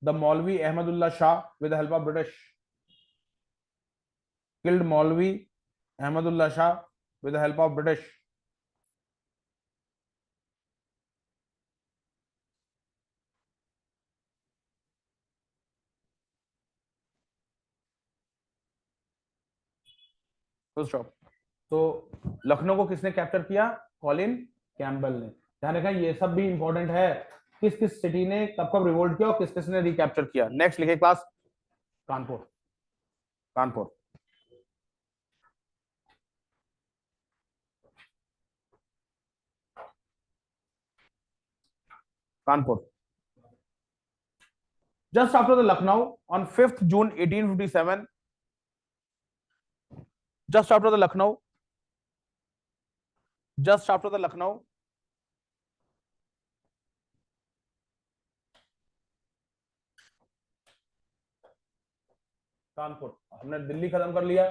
the Maulvi Ahmadullah Shah with the help of British, killed Maulvi Ahmadullah Shah with the help of British. Full stop. तो लखनऊ को किसने कैप्चर किया? कॉलिन कैम्पबेल ने। ध्यान रखना ये सब भी इंपॉर्टेंट है, किस किस सिटी ने कब कब रिवोल्ट किया और किस किस ने रिकैप्चर किया। नेक्स्ट लिखे class, Kanpur. Kanpur, Kanpur. Just after the Lucknow on 5th June 1857, just after the Lucknow, just after the Lucknow, Kanpur. हमने दिल्ली खत्म कर लिया,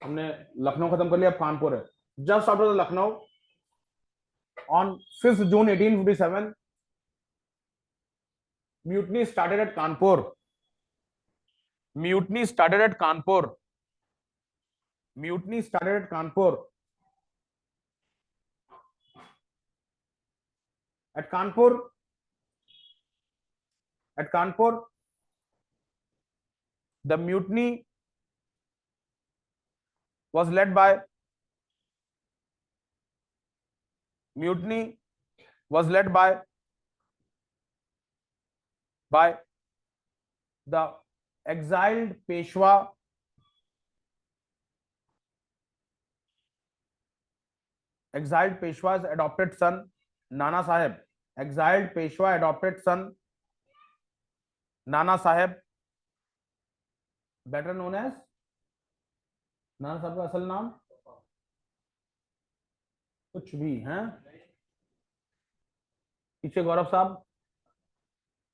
हमने लखनऊ खत्म कर लिया, कानपुर है। Just after the Lucknow on 5th June 1857, mutiny started at Kanpur. Mutiny started at Kanpur. Mutiny started at Kanpur. At Kanpur, at Kanpur, the mutiny was led by the exiled Peshwa's adopted son Nana Sahib. Exiled Peshwa adopted son Nana Sahib, better known as, नाना साहब का असल नाम कुछ भी है पीछे गौरव साहब,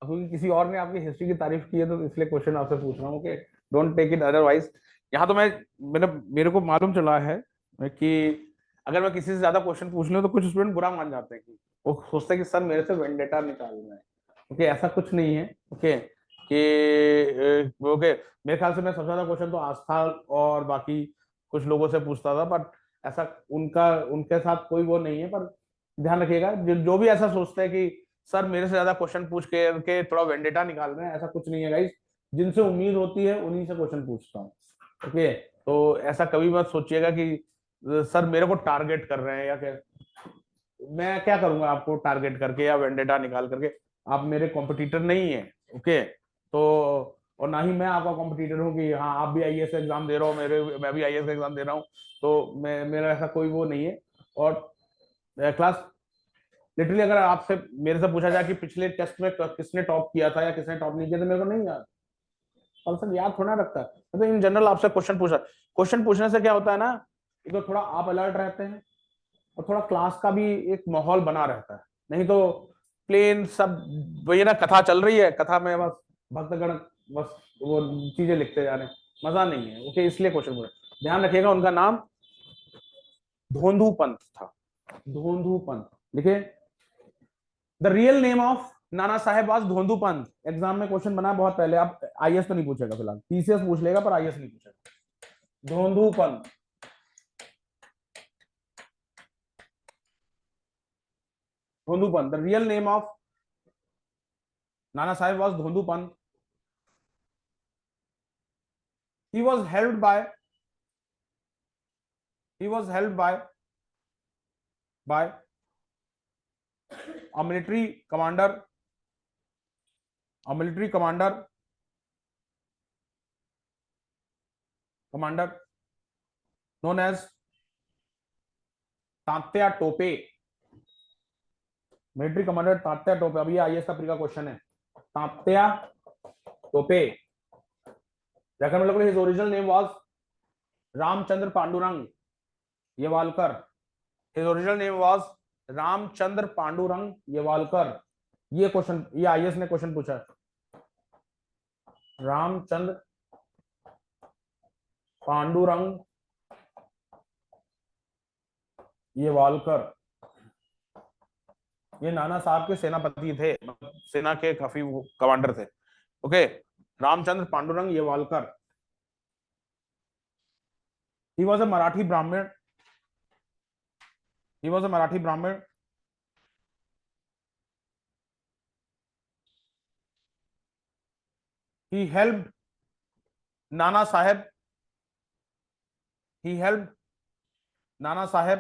क्योंकि किसी और ने आपकी हिस्ट्री की तारीफ की है तो इसलिए क्वेश्चन आपसे पूछ रहा हूँ। Okay, don't take it otherwise. यहाँ तो मेरे को मालूम चला है कि अगर मैं किसी से ज्यादा क्वेश्चन पूछ लूँ तो कुछ स्टूडेंट बुरा मान जाते हैं कि वो सोचते हैं कि सर मेरे से वेंडेटा निकालना है। ओके, ऐसा कुछ नहीं है। ओके ओके, मेरे ख्याल से मैं सबसे ज्यादा क्वेश्चन तो आस्था और बाकी कुछ लोगों से पूछता था, बट ऐसा उनके साथ कोई वो नहीं है। पर ध्यान रखिएगा, जो भी ऐसा सोचते हैं कि सर मेरे से ज्यादा क्वेश्चन पूछ के थोड़ा वेंडेटा निकाल रहे हैं, ऐसा कुछ नहीं है गाइस। जिनसे उम्मीद होती है उन्हीं से क्वेश्चन पूछता हूँ। ओके, तो ऐसा कभी मत सोचिएगा कि सर मेरे को टारगेट कर रहे हैं या क्या। मैं क्या करूंगा आपको टारगेट करके या वेंडेटा निकाल करके? आप मेरे कॉम्पिटिटर नहीं है। ओके, तो और ना ही मैं आपका कॉम्पिटिटर हूँ कि हाँ आप भी आईएएस एग्जाम दे रहे हो, मैं भी आईएएस एग्जाम दे रहा हूँ, तो मेरा ऐसा कोई वो नहीं है। और क्लास लिटरली अगर आपसे मेरे से पूछा जाए कि पिछले टेस्ट में किसने टॉप किया था या किसने टॉप नहीं किया, तो मेरे को नहीं याद, पर्सन याद थोड़ा रखता है। तो इन जनरल आपसे क्वेश्चन पूछने से क्या होता है ना, एक तो थोड़ा आप अलर्ट रहते हैं और थोड़ा क्लास का भी एक माहौल बना रहता है। नहीं तो प्लेन सब वही ना, कथा चल रही है, कथा में बस भक्तगण बस वो चीजें लिखते जा रहे हैं, मजा नहीं है। ओके, इसलिए क्वेश्चन पूछा। ध्यान रखिएगा, उनका नाम धोंधू पंत था। धोंधू पंत लिखे। The real name of Nana Sahib was Dhondhu Pant. Exam में क्वेश्चन बना बहुत पहले, आप आईएएस तो नहीं पूछेगा फिलहाल, टीसीएस पूछ लेगा पर आईएएस नहीं पूछेगा। Dhondhu Pant, Dhondhu Pant. The real name of Nana Sahib was Dhondhu Pant. he was helped by he was helped by a military commander, a military commander known as Tatya Tope. Military commander Tatya Tope. अब ये आईएएस का प्री का क्वेश्चन है। Tatya Tope. His original name was Ramchandra Pandurang Yewalkar. His original name was Ramchandra Pandurang Yewalkar. ये question, ये IAS ने question पूछा है। रामचंद्र पांडुरंग येवालकर, ये नाना साहब के सेनापति थे, सेना के काफी कमांडर थे। Okay, Ramchandra Pandurang Yewalkar, he was a Marathi Brahmin, he was a Marathi Brahmin. He helped Nana Sahib, he helped Nana Sahib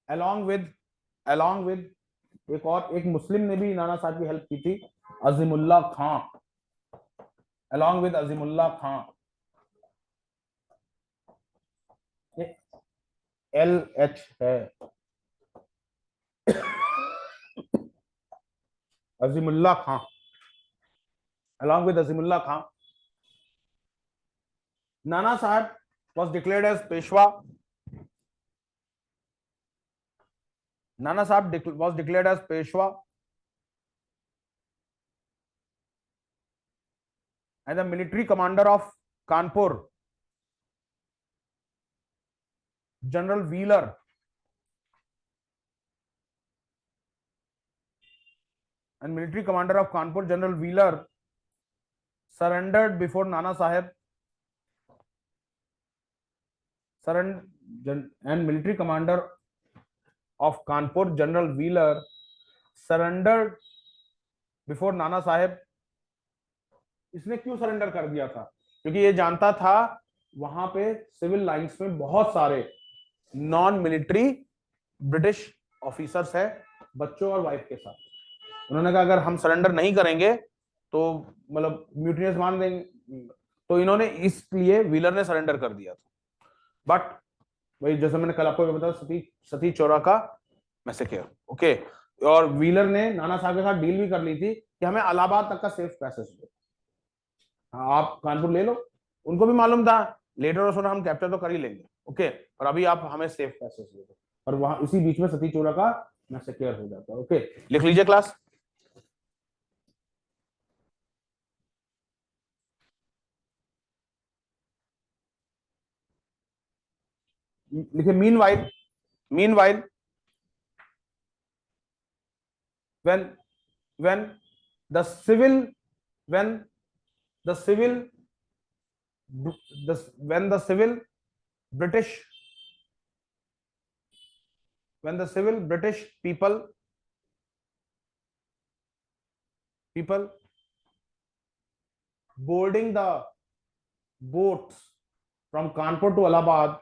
along with एक मुस्लिम ने भी नाना साहब की हेल्प की थी, अजीमुल्ला खां, along with Azimullah Khan, LH है, अजीमुल्ला खां, along with Azimullah Khan, Nana Sahib was declared as Peshwa. Nana Sahib was declared as Peshwa and the military commander of Kanpur, General Wheeler, and military commander of Kanpur, General Wheeler, surrendered before Nana Sahib. And military commander of Kanpur, General Wheeler, surrendered before Nana Sahib. इसने क्यों surrender कर दिया था? क्योंकि ये जानता था वहां पे सिविल लाइंस में बहुत सारे नॉन मिलिट्री ब्रिटिश ऑफिसर्स है बच्चों और वाइफ के साथ. उन्होंने कहा अगर हम सरेंडर नहीं करेंगे तो मतलब म्यूटिनियस मान देंगे, तो इन्होंने इसलिए व्हीलर ने सरेंडर कर दिया था. बट वही जैसे मैंने कल आपको बताया, सती चौरा का मैसेकर. ओके, और व्हीलर ने नाना साहब के साथ डील भी कर ली थी कि हमें इलाहाबाद तक का सेफ पैसेज दो, आप कानपुर ले लो. उनको भी मालूम था लेटर और सोना हम कैप्चर तो कर ही लेंगे. ओके, और अभी आप हमें सेफ पैसेज दे दो. और वहां इसी बीच में सती चौरा का मैसेकर हो जाता है. ओके, लिख लीजिए क्लास. लिखिए meanwhile when the civil when the civil British people boarding the boats from Kanpur to Allahabad,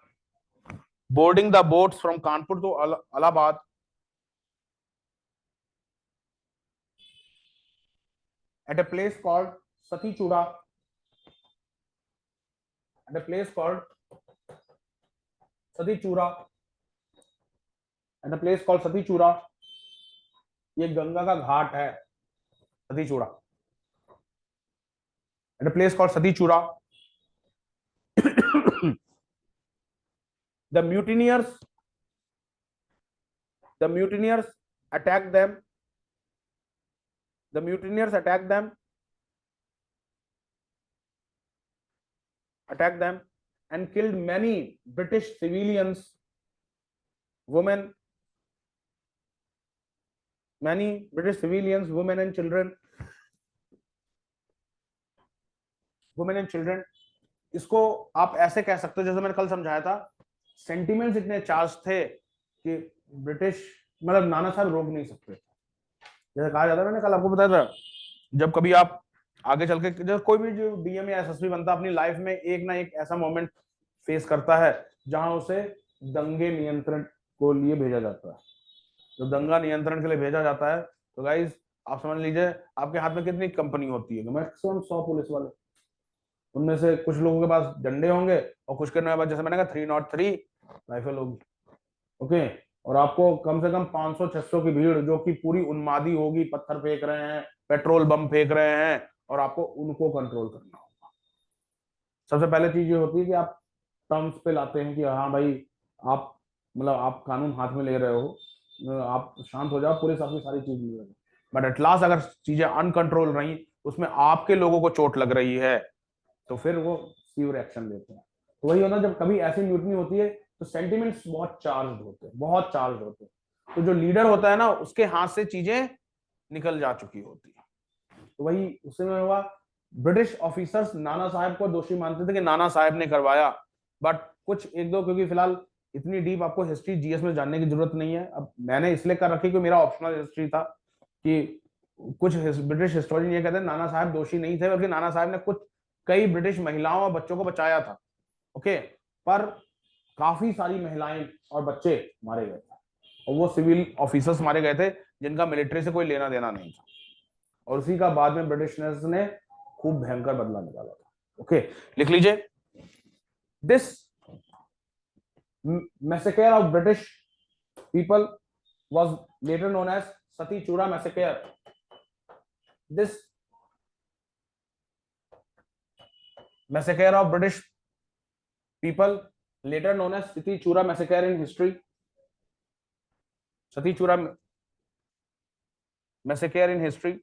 at a place called Sati Chura, ये गंगा का घाट है सती चूड़ा. At a place called Sati Chura, the mutineers attacked them. And killed many British civilians, women and children. इसको आप ऐसे कह सकते हो जैसे मैंने कल समझाया था, सेंटिमेंट्स इतने चार्ज थे कि ब्रिटिश मतलब नाना साहब रोक नहीं सकते. जैसे कहा जाता है, मैंने कल आपको बताया था, जब कभी आप आगे चल के जब कोई भी जो डीएम या एसएसपी बनता है अपनी लाइफ में एक ना एक ऐसा मोमेंट फेस करता है जहां उसे दंगे नियंत्रण को लिए भेजा जाता है. तो दंगा नियंत्रण के लिए भेजा जाता है तो गाइस आप समझ लीजिए आपके हाथ में कितनी कंपनी होती है, मैक्सिमम 100 पुलिस वाले. उनमें से कुछ लोगों के पास डंडे होंगे और कुछ के पास जैसे मैंने कहा 303 राइफल होगी. ओके, और आपको कम से कम 500-600 की भीड़ जो कि पूरी उन्मादी होगी, पत्थर फेंक रहे हैं, पेट्रोल बम फेंक रहे हैं, और आपको उनको कंट्रोल करना होगा. सबसे पहले चीज ये होती है कि आप टर्म्स पे लाते हैं कि हाँ भाई आप मतलब आप कानून हाथ में ले रहे हो, आप शांत हो जाओ, पुलिस आपकी सारी चीज ले रही है. बट एट लास्ट अगर चीजें अनकंट्रोल रही, उसमें आपके लोगों को चोट लग रही है, तो फिर वो सीवियर एक्शन लेते हैं. तो वही होता है जब कभी ऐसी म्यूटनी होती है तो सेंटिमेंट्स बहुत चार्ज होते हैं. तो जो लीडर होता है ना उसके हाथ से चीजें निकल जा चुकी होती है. तो वही उसमें हुआ, ब्रिटिश ऑफिसर्स नाना साहब को दोषी मानते थे कि नाना साहब ने करवाया, बट कुछ एक दो, क्योंकि फिलहाल इतनी डीप आपको हिस्ट्री जीएस में जानने की जरूरत नहीं है, अब मैंने इसलिए कर रखी कि मेरा ऑप्शनल हिस्ट्री था कि कुछ ब्रिटिश हिस्टोरियन ये कहते हैं नाना साहब दोषी नहीं थे, बल्कि नाना साहब ने कुछ कई ब्रिटिश महिलाओं और बच्चों को बचाया था, ओके, पर काफी सारी महिलाएं और बच्चे मारे गए थे, और वो सिविल ऑफिसर्स मारे गए थे जिनका मिलिट्री से कोई लेना देना नहीं था, और उसी का बाद में ब्रिटिशर्स ने खूब भयंकर बदला निकाला था। ओके, लिख लीजिए, this massacre of British people was later known as Sati Chura massacre. This massacre of British people later known as Sati Chura massacre in history. Sati Chura massacre in history.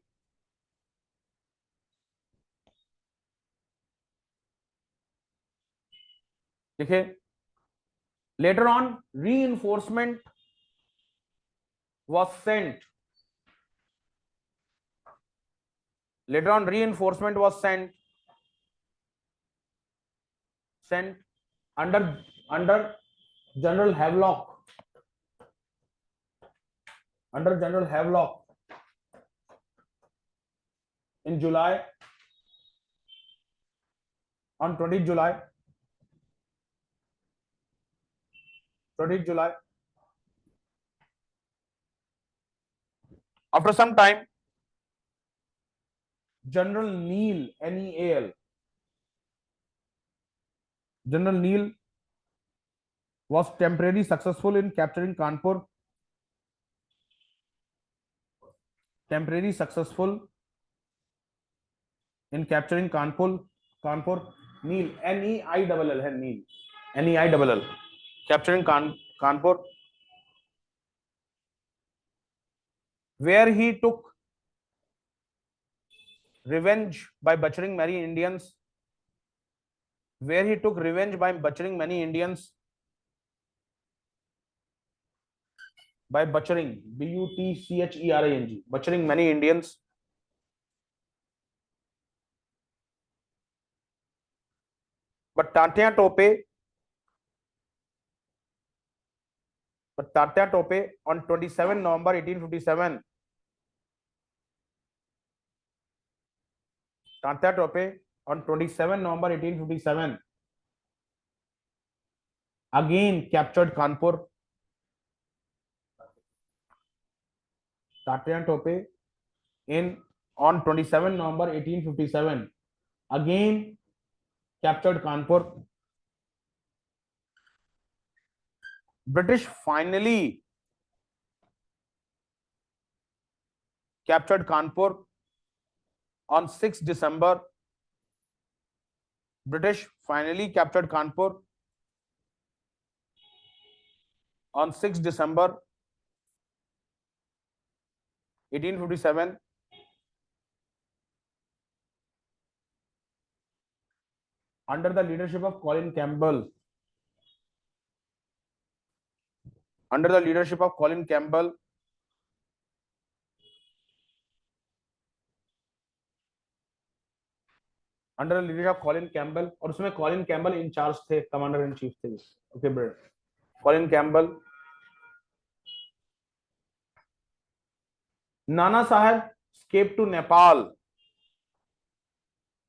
देखिए, later on reinforcement was sent. Later on reinforcement was sent under General Havelock. Under General Havelock in July, on 20th July. After some time, General Neil, Neal, General Neil was temporarily successful in capturing Kanpur. Temporarily successful in capturing Kanpur. Neil, N-E-I-L-L है Neil, N-E-I-L-L, capturing Kanpur, where he took revenge by butchering many Indians. Where he took revenge by butchering many Indians. By butchering, B-U-T-C-H-E-R-I-N-G, butchering many Indians. But Tatya Tope on 27 November 1857, Tatya Tope on 27 November 1857 again captured Kanpur. Tatya Tope on 27 November 1857 again captured Kanpur. British finally captured Kanpur on 6 December. British finally captured Kanpur on 6 December 1857 under the leadership of Colin Campbell. Under the leadership of Colin Campbell, under leadership of Colin Campbell, और उसमें Colin Campbell in charge थे, commander in chief थे। Okay bread, Colin Campbell. नाना साहब escaped to Nepal.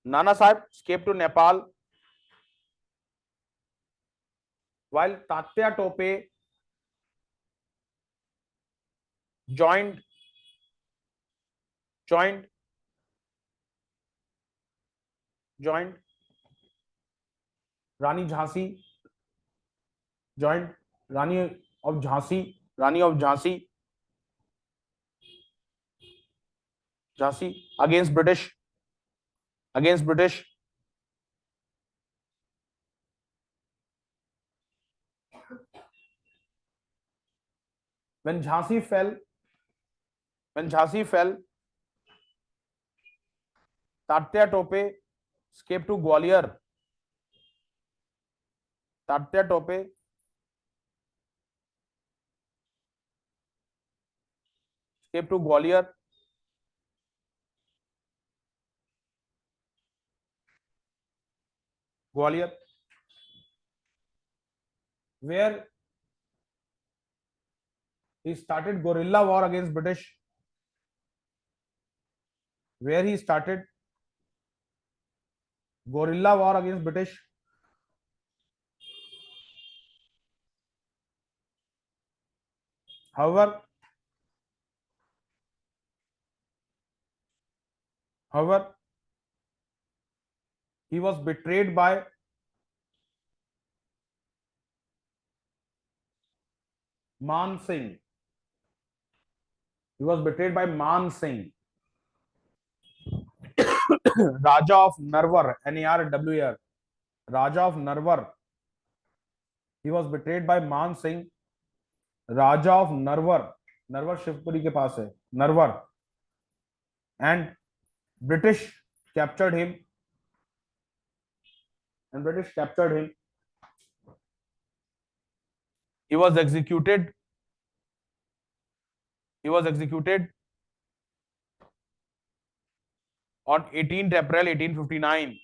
Nana Sahib escaped to Nepal while Tatya Tope joined Rani Jhansi, joined Rani of Jhansi against British. When Jhansi fell, Tatya Tope escaped to Gwalior. Tatya Tope escaped to Gwalior Gwalior. Where he started guerrilla war against British. Where he started guerrilla war against British. However, he was betrayed by Man Singh. He was betrayed by Man Singh, Raja of Narwar, Narwar, Raja of Narwar. He was betrayed by Man Singh, Raja of Narwar. Narwar Shivpuri के पास है, Narwar. And British captured him. He was executed. On 18th April 1859.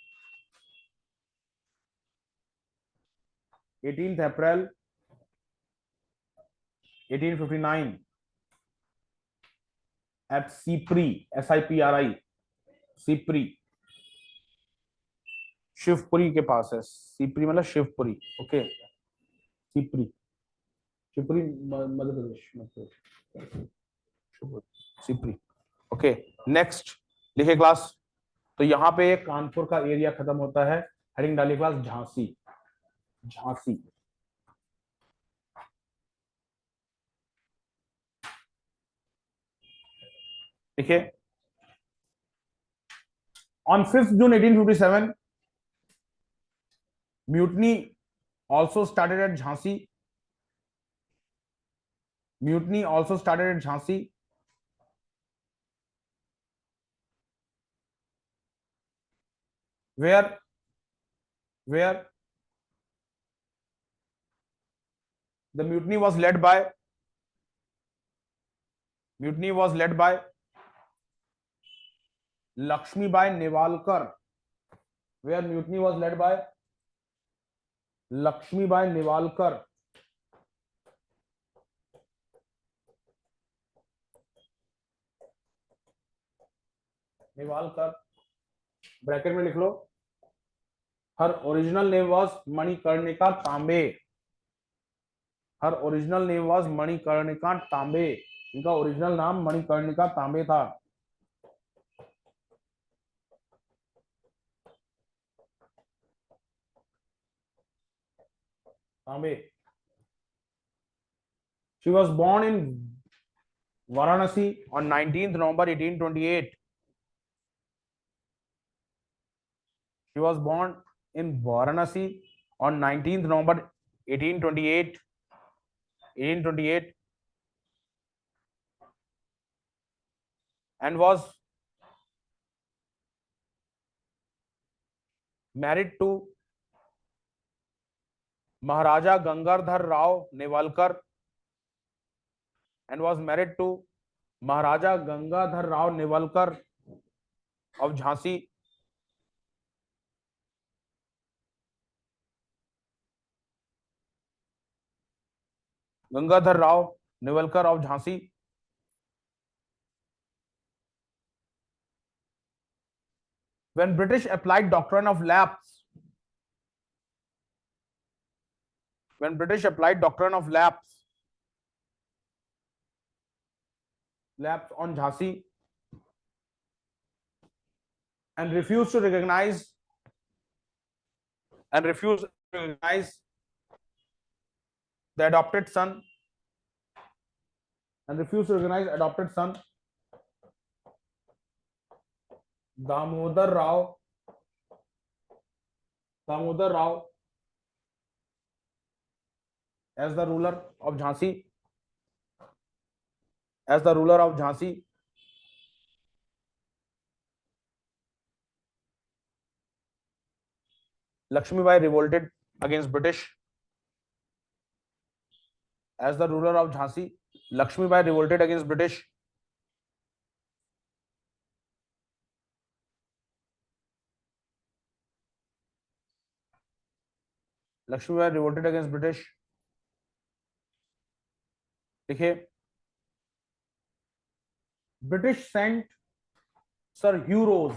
18th April 1859 at Sipri, SIPRI, Sipri, Shivpuri के पास है. सिपरी मतलब Shivpuri. Okay, Sipri, Shivpuri Madhya Pradesh, Sipri. Okay, next लिखे class. तो यहाँ पे कानपुर का एरिया खत्म होता है. हेडिंग डाली क्लास झांसी. झांसी. देखिए, on 5th June 1857 mutiny also started at Jhansi. Where the mutiny was led by Lakshmibai Niwalkar. Where mutiny was led by Lakshmibai Niwalkar. Bracket में लिख लो. हर ओरिजिनल नेम वाज मणिकर्णिका तांबे. इनका ओरिजिनल नाम मणिकर्णिका तांबे था. She was born in Varanasi on 19th November 1828. She was born in Varanasi on 19th November 1828. And was married to Maharaja Gangadhar Rao Niwalkar. Of Jhansi. Gangadhar Rao Niwalkar of Jhansi. When British applied doctrine of lapse on Jhansi and refused to recognize the adopted son, Damodar Rao as the ruler of Jhansi. Lakshmibai revolted against British. As the ruler of Jhansi, Lakshmibai revolted against British. Lakshmibai revolted against British, देखिए British sent Sir Hugh Rose,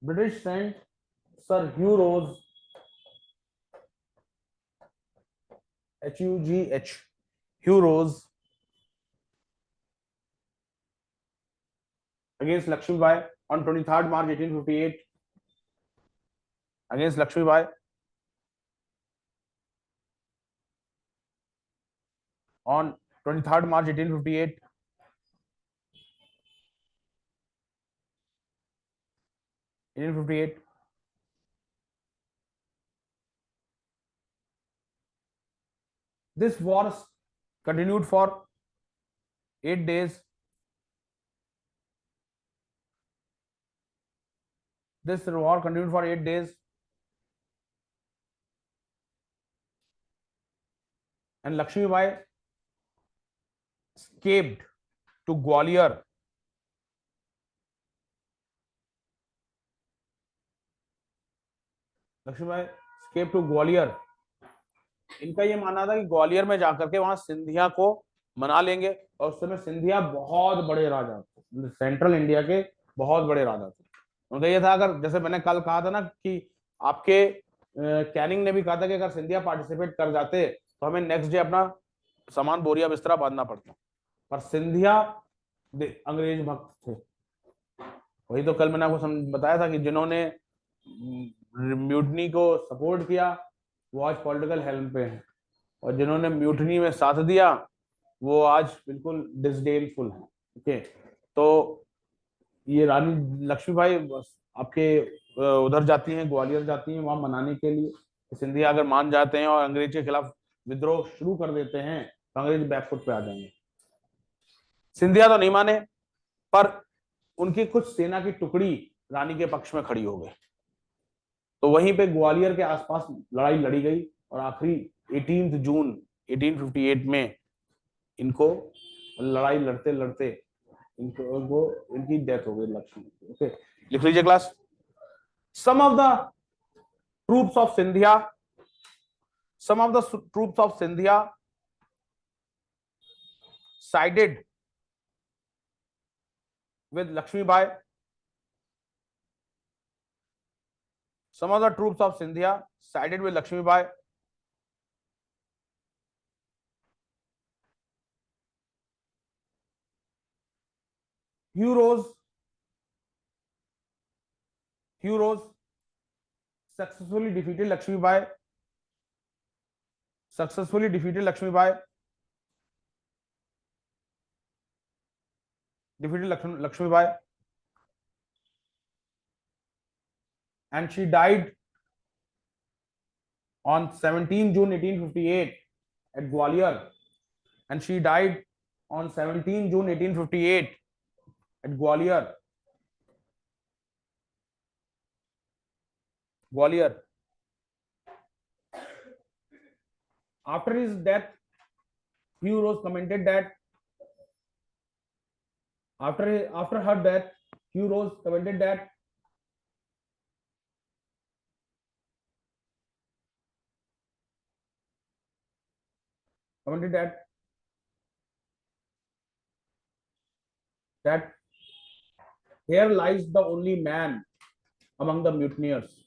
British sent Sir Hugh Rose, HUGH, Hugh Rose against Lakshmibai on 23rd March 1858, against Lakshmibai on 23rd March 1858, 1858. This war continued for 8 days. This war continued for 8 days, and Lakshmibai escaped to Gwalior. Lakshmibai escaped to Gwalior. इनका ये मानना था कि ग्वालियर में जाकर के वहां सिंधिया को मना लेंगे, और उस समय सिंधिया बहुत बड़े राजा थे, सेंट्रल इंडिया के बहुत बड़े राजा थे। उनका ये था, अगर जैसे मैंने कल कहा था ना कि आपके कैनिंग ने भी कहा था कि अगर सिंधिया पार्टिसिपेट कर जाते तो हमें नेक्स्ट डे अपना सामान बोरिया बिस्तरा बांधना पड़ता, पर सिंधिया अंग्रेज भक्त थे। वही तो कल मैंने आपको बताया था कि जिन्होंने म्यूटनी को सपोर्ट किया वो आज पॉलिटिकल हेल्म पे हैं, और जिन्होंने म्यूटनी में साथ दिया वो आज बिल्कुल डिसडेनफुल है। ओके, तो ये रानी लक्ष्मीबाई आपके उधर जाती हैं, ग्वालियर जाती हैं वहां मनाने के लिए। सिंधिया अगर मान जाते हैं और अंग्रेज के खिलाफ विद्रोह शुरू कर देते हैं तो अंग्रेज बैकफुट पे आ जाएंगे। सिंधिया तो नहीं माने, पर उनकी कुछ सेना की टुकड़ी रानी के पक्ष में खड़ी हो गई, तो वहीं पे ग्वालियर के आसपास लड़ाई लड़ी गई, और आखिरी 18 जून 1858 में इनको लड़ाई लड़ते लड़ते इनकी डेथ हो गई लक्ष्मी। ओके, लिख लीजिए class. Some of the troops of Scindia, some of the troops of Sindhia sided with Lakshmi Bai. Some of the troops of Sindhia sided with Lakshmi Bai. Hugh Rose successfully defeated Lakshmi Bai. Successfully defeated Lakshmi Bai. Defeated Lakshmi Bai, and she died on 17 June 1858 at Gwalior. And she died on 17 June 1858 at Gwalior. Gwalior. After his death, Hugh Rose commented that after her death, Hugh Rose commented that that here lies the only man among the mutineers.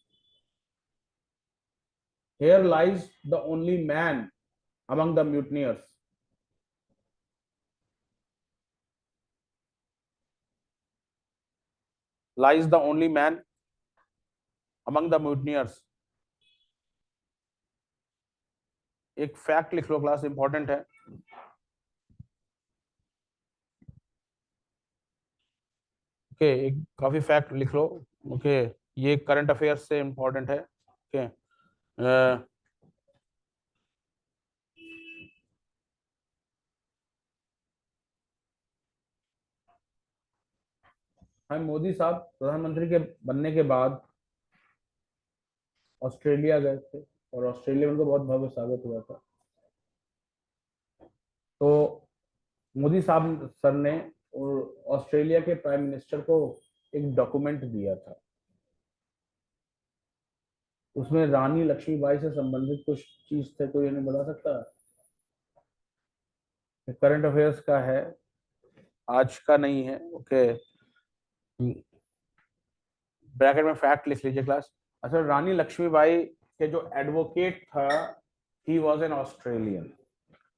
Here lies the only man among the mutineers. Lies the only man among the mutineers. एक fact लिख लो class, important है। Okay, एक काफी fact लिख लो। Okay, ये current affairs से important है। Okay, हम मोदी साहब प्रधानमंत्री के बनने के बाद ऑस्ट्रेलिया गए थे, और ऑस्ट्रेलिया में उनको बहुत भव्य स्वागत हुआ था। तो मोदी साहब सर ने ऑस्ट्रेलिया के प्राइम मिनिस्टर को एक डॉक्यूमेंट दिया था। उसमें रानी लक्ष्मीबाई से संबंधित कुछ चीज थे, कोई ये नहीं बता सकता? करंट अफेयर्स का है, आज का नहीं है। ओके, ब्रैकेट में फैक्ट लिख लीजिए क्लास। अच्छा, रानी लक्ष्मीबाई के जो एडवोकेट था, he was an Australian,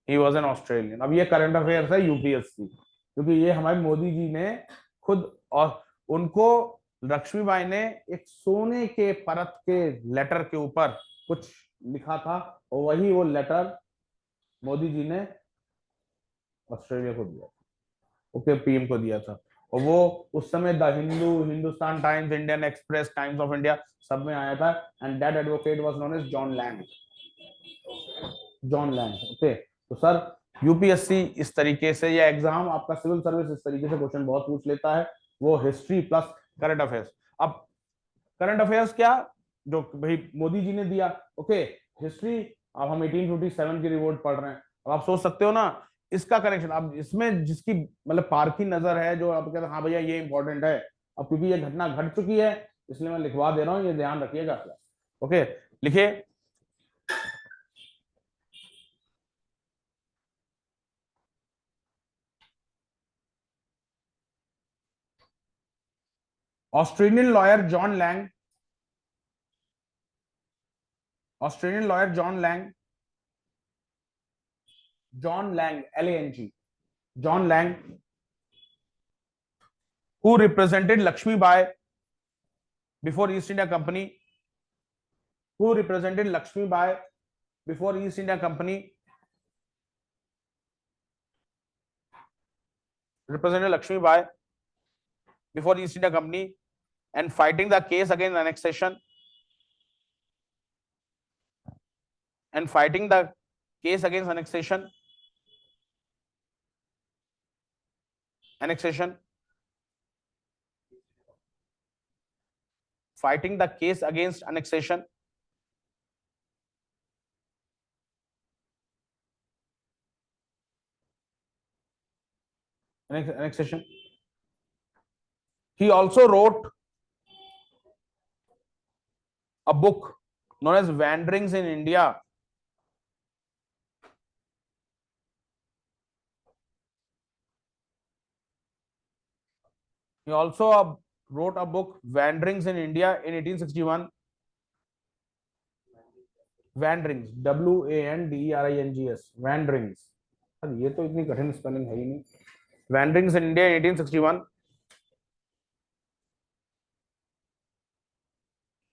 he was an Australian. अब ये करंट अफेयर्स है यूपीएससी, क्योंकि ये हमारे मोदी जी ने खुद, और उनको लक्ष्मीबाई ने एक सोने के परत के लेटर के ऊपर कुछ लिखा था, और वही वो लेटर मोदी जी ने ऑस्ट्रेलिया को दिया, ओके, पीएम को दिया था। और वो उस समय the Hindu, Hindustan Times, Indian Express, Times of India, सब में आया था। And that advocate was known as John Lang, John Lang. Okay, तो सर यूपीएससी इस तरीके से, या एग्जाम आपका सिविल सर्विस इस तरीके से क्वेश्चन बहुत पूछ लेता है, वो हिस्ट्री प्लस करंट अफेयर्स। अब करंट अफेयर्स क्या, जो भाई मोदी जी ने दिया, ओके। हिस्ट्री, अब हम 1857 की रिवोल्ट पढ़ रहे हैं, अब आप सोच सकते हो ना इसका कनेक्शन। अब इसमें जिसकी मतलब पारखी नजर है, जो आप कहते हैं हाँ भैया ये इंपॉर्टेंट है, अब क्योंकि ये घटना घट चुकी है इसलिए मैं लिखवा दे रहा हूं, ये ध्यान रखिएगा। ओके, लिखिए। Australian lawyer John Lang, Australian lawyer John Lang, John Lang, LANG, John Lang, who represented Lakshmi Bai before East India Company, who represented Lakshmi Bai before East India Company, represented Lakshmi Bai before East India Company and fighting the case against annexation, and fighting the case against annexation, annexation, fighting the case against annexation, annexation. He also wrote a book known as Wanderings in India. He also wrote a book, Wanderings in India, in 1861. Wanderings, WANDERINGS, Wanderings. ये तो इतनी कठिन spelling है ही नहीं। Wanderings in India in 1861,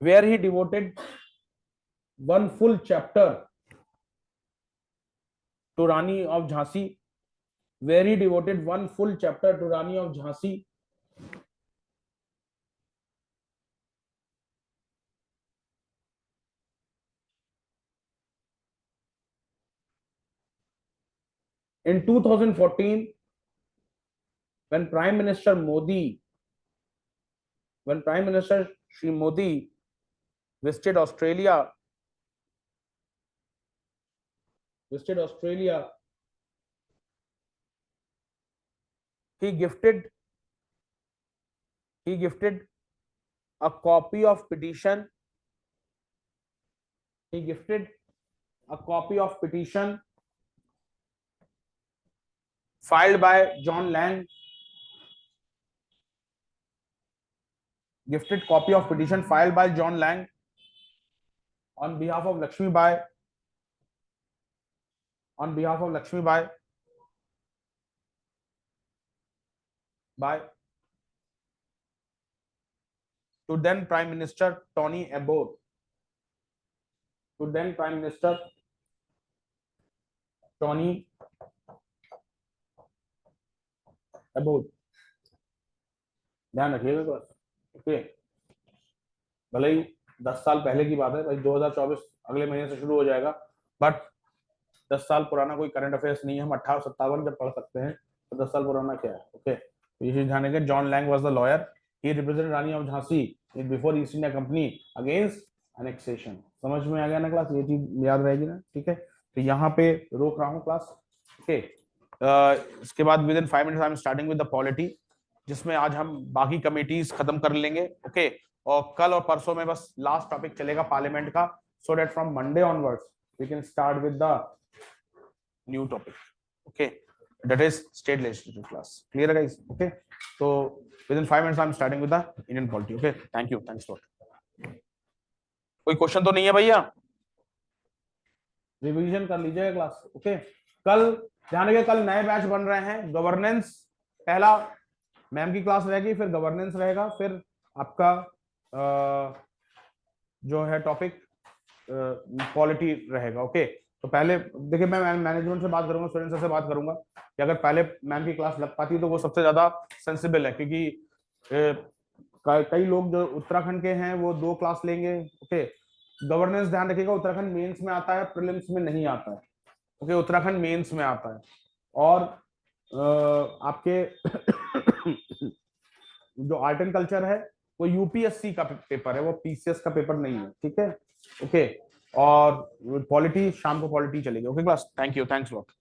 where he devoted one full chapter to Rani of Jhansi, where he devoted one full chapter to Rani of Jhansi. In 2014, when Prime Minister Modi, when Prime Minister Shri Modi visited Australia, he gifted a copy of petition. He gifted a copy of petition filed by John Lang. Gifted copy of petition filed by John Lang on behalf of Lakshmi Bai. On behalf of Lakshmi Bai. To then Prime Minister Tony Abbott. To then Prime Minister Tony Abbott. ध्यान रखिएगा बस। Okay, भले ही 10 साल पहले की बात है भाई, 2024 अगले महीने से शुरू हो जाएगा, बट 10 साल पुराना कोई करंट अफेयर्स नहीं है। हम 58-57 जब पढ़ सकते हैं तो 10 साल पुराना क्या है। ओके, तो ये चीज ध्यान रखें। John Lang was the lawyer, he represented Rani of Jhansi before East India Company against annexation. समझ में आ गया ना क्लास, ये चीज याद रहेगी ना, ठीक है। तो यहाँ पे रोक रहा हूँ क्लास। ओके, इसके बाद with in 5 minutes I am starting with the polity, जिसमें आज हम बाकी कमिटीज खत्म कर लेंगे। ओके, और कल और परसों में बस लास्ट टॉपिक चलेगा पार्लियामेंट का, so that from Monday onwards we can start with the new topic. Okay, that is state legislative class. Clear guys? Okay, so within 5 minutes I'm starting with the Indian polity. Okay, thank you, thanks a lot. कोई question तो नहीं है भैया? Revision कर लीजिएगा class. Okay, कल ध्यान रखिए, कल नए बैच बन रहे हैं. गवर्नेंस पहला मैम की क्लास रहेगी, फिर गवर्नेंस रहेगा, फिर आपका जो है टॉपिक पॉलिटी रहेगा. ओके, तो पहले देखिए मैं मैनेजमेंट से बात करूंगा, स्टूडेंट्स से बात करूंगा कि अगर पहले मैम की क्लास लग पाती तो वो सबसे ज्यादा सेंसिबल है, क्योंकि कई लोग जो उत्तराखंड के हैं वो 2 क्लास लेंगे. ओके, गवर्नेंस ध्यान रखिएगा उत्तराखंड मेंस में आता है, प्रीलिम्स में नहीं आता है. ओके, उत्तराखंड मेंस में आता है. और आपके जो आर्ट एंड कल्चर है वो यूपीएससी का पेपर है, वो पीसीएस का पेपर नहीं है. ठीक है. ओके, और पॉलिटी शाम को पॉलिटी चलेगी. Okay class, thank you, thanks lot.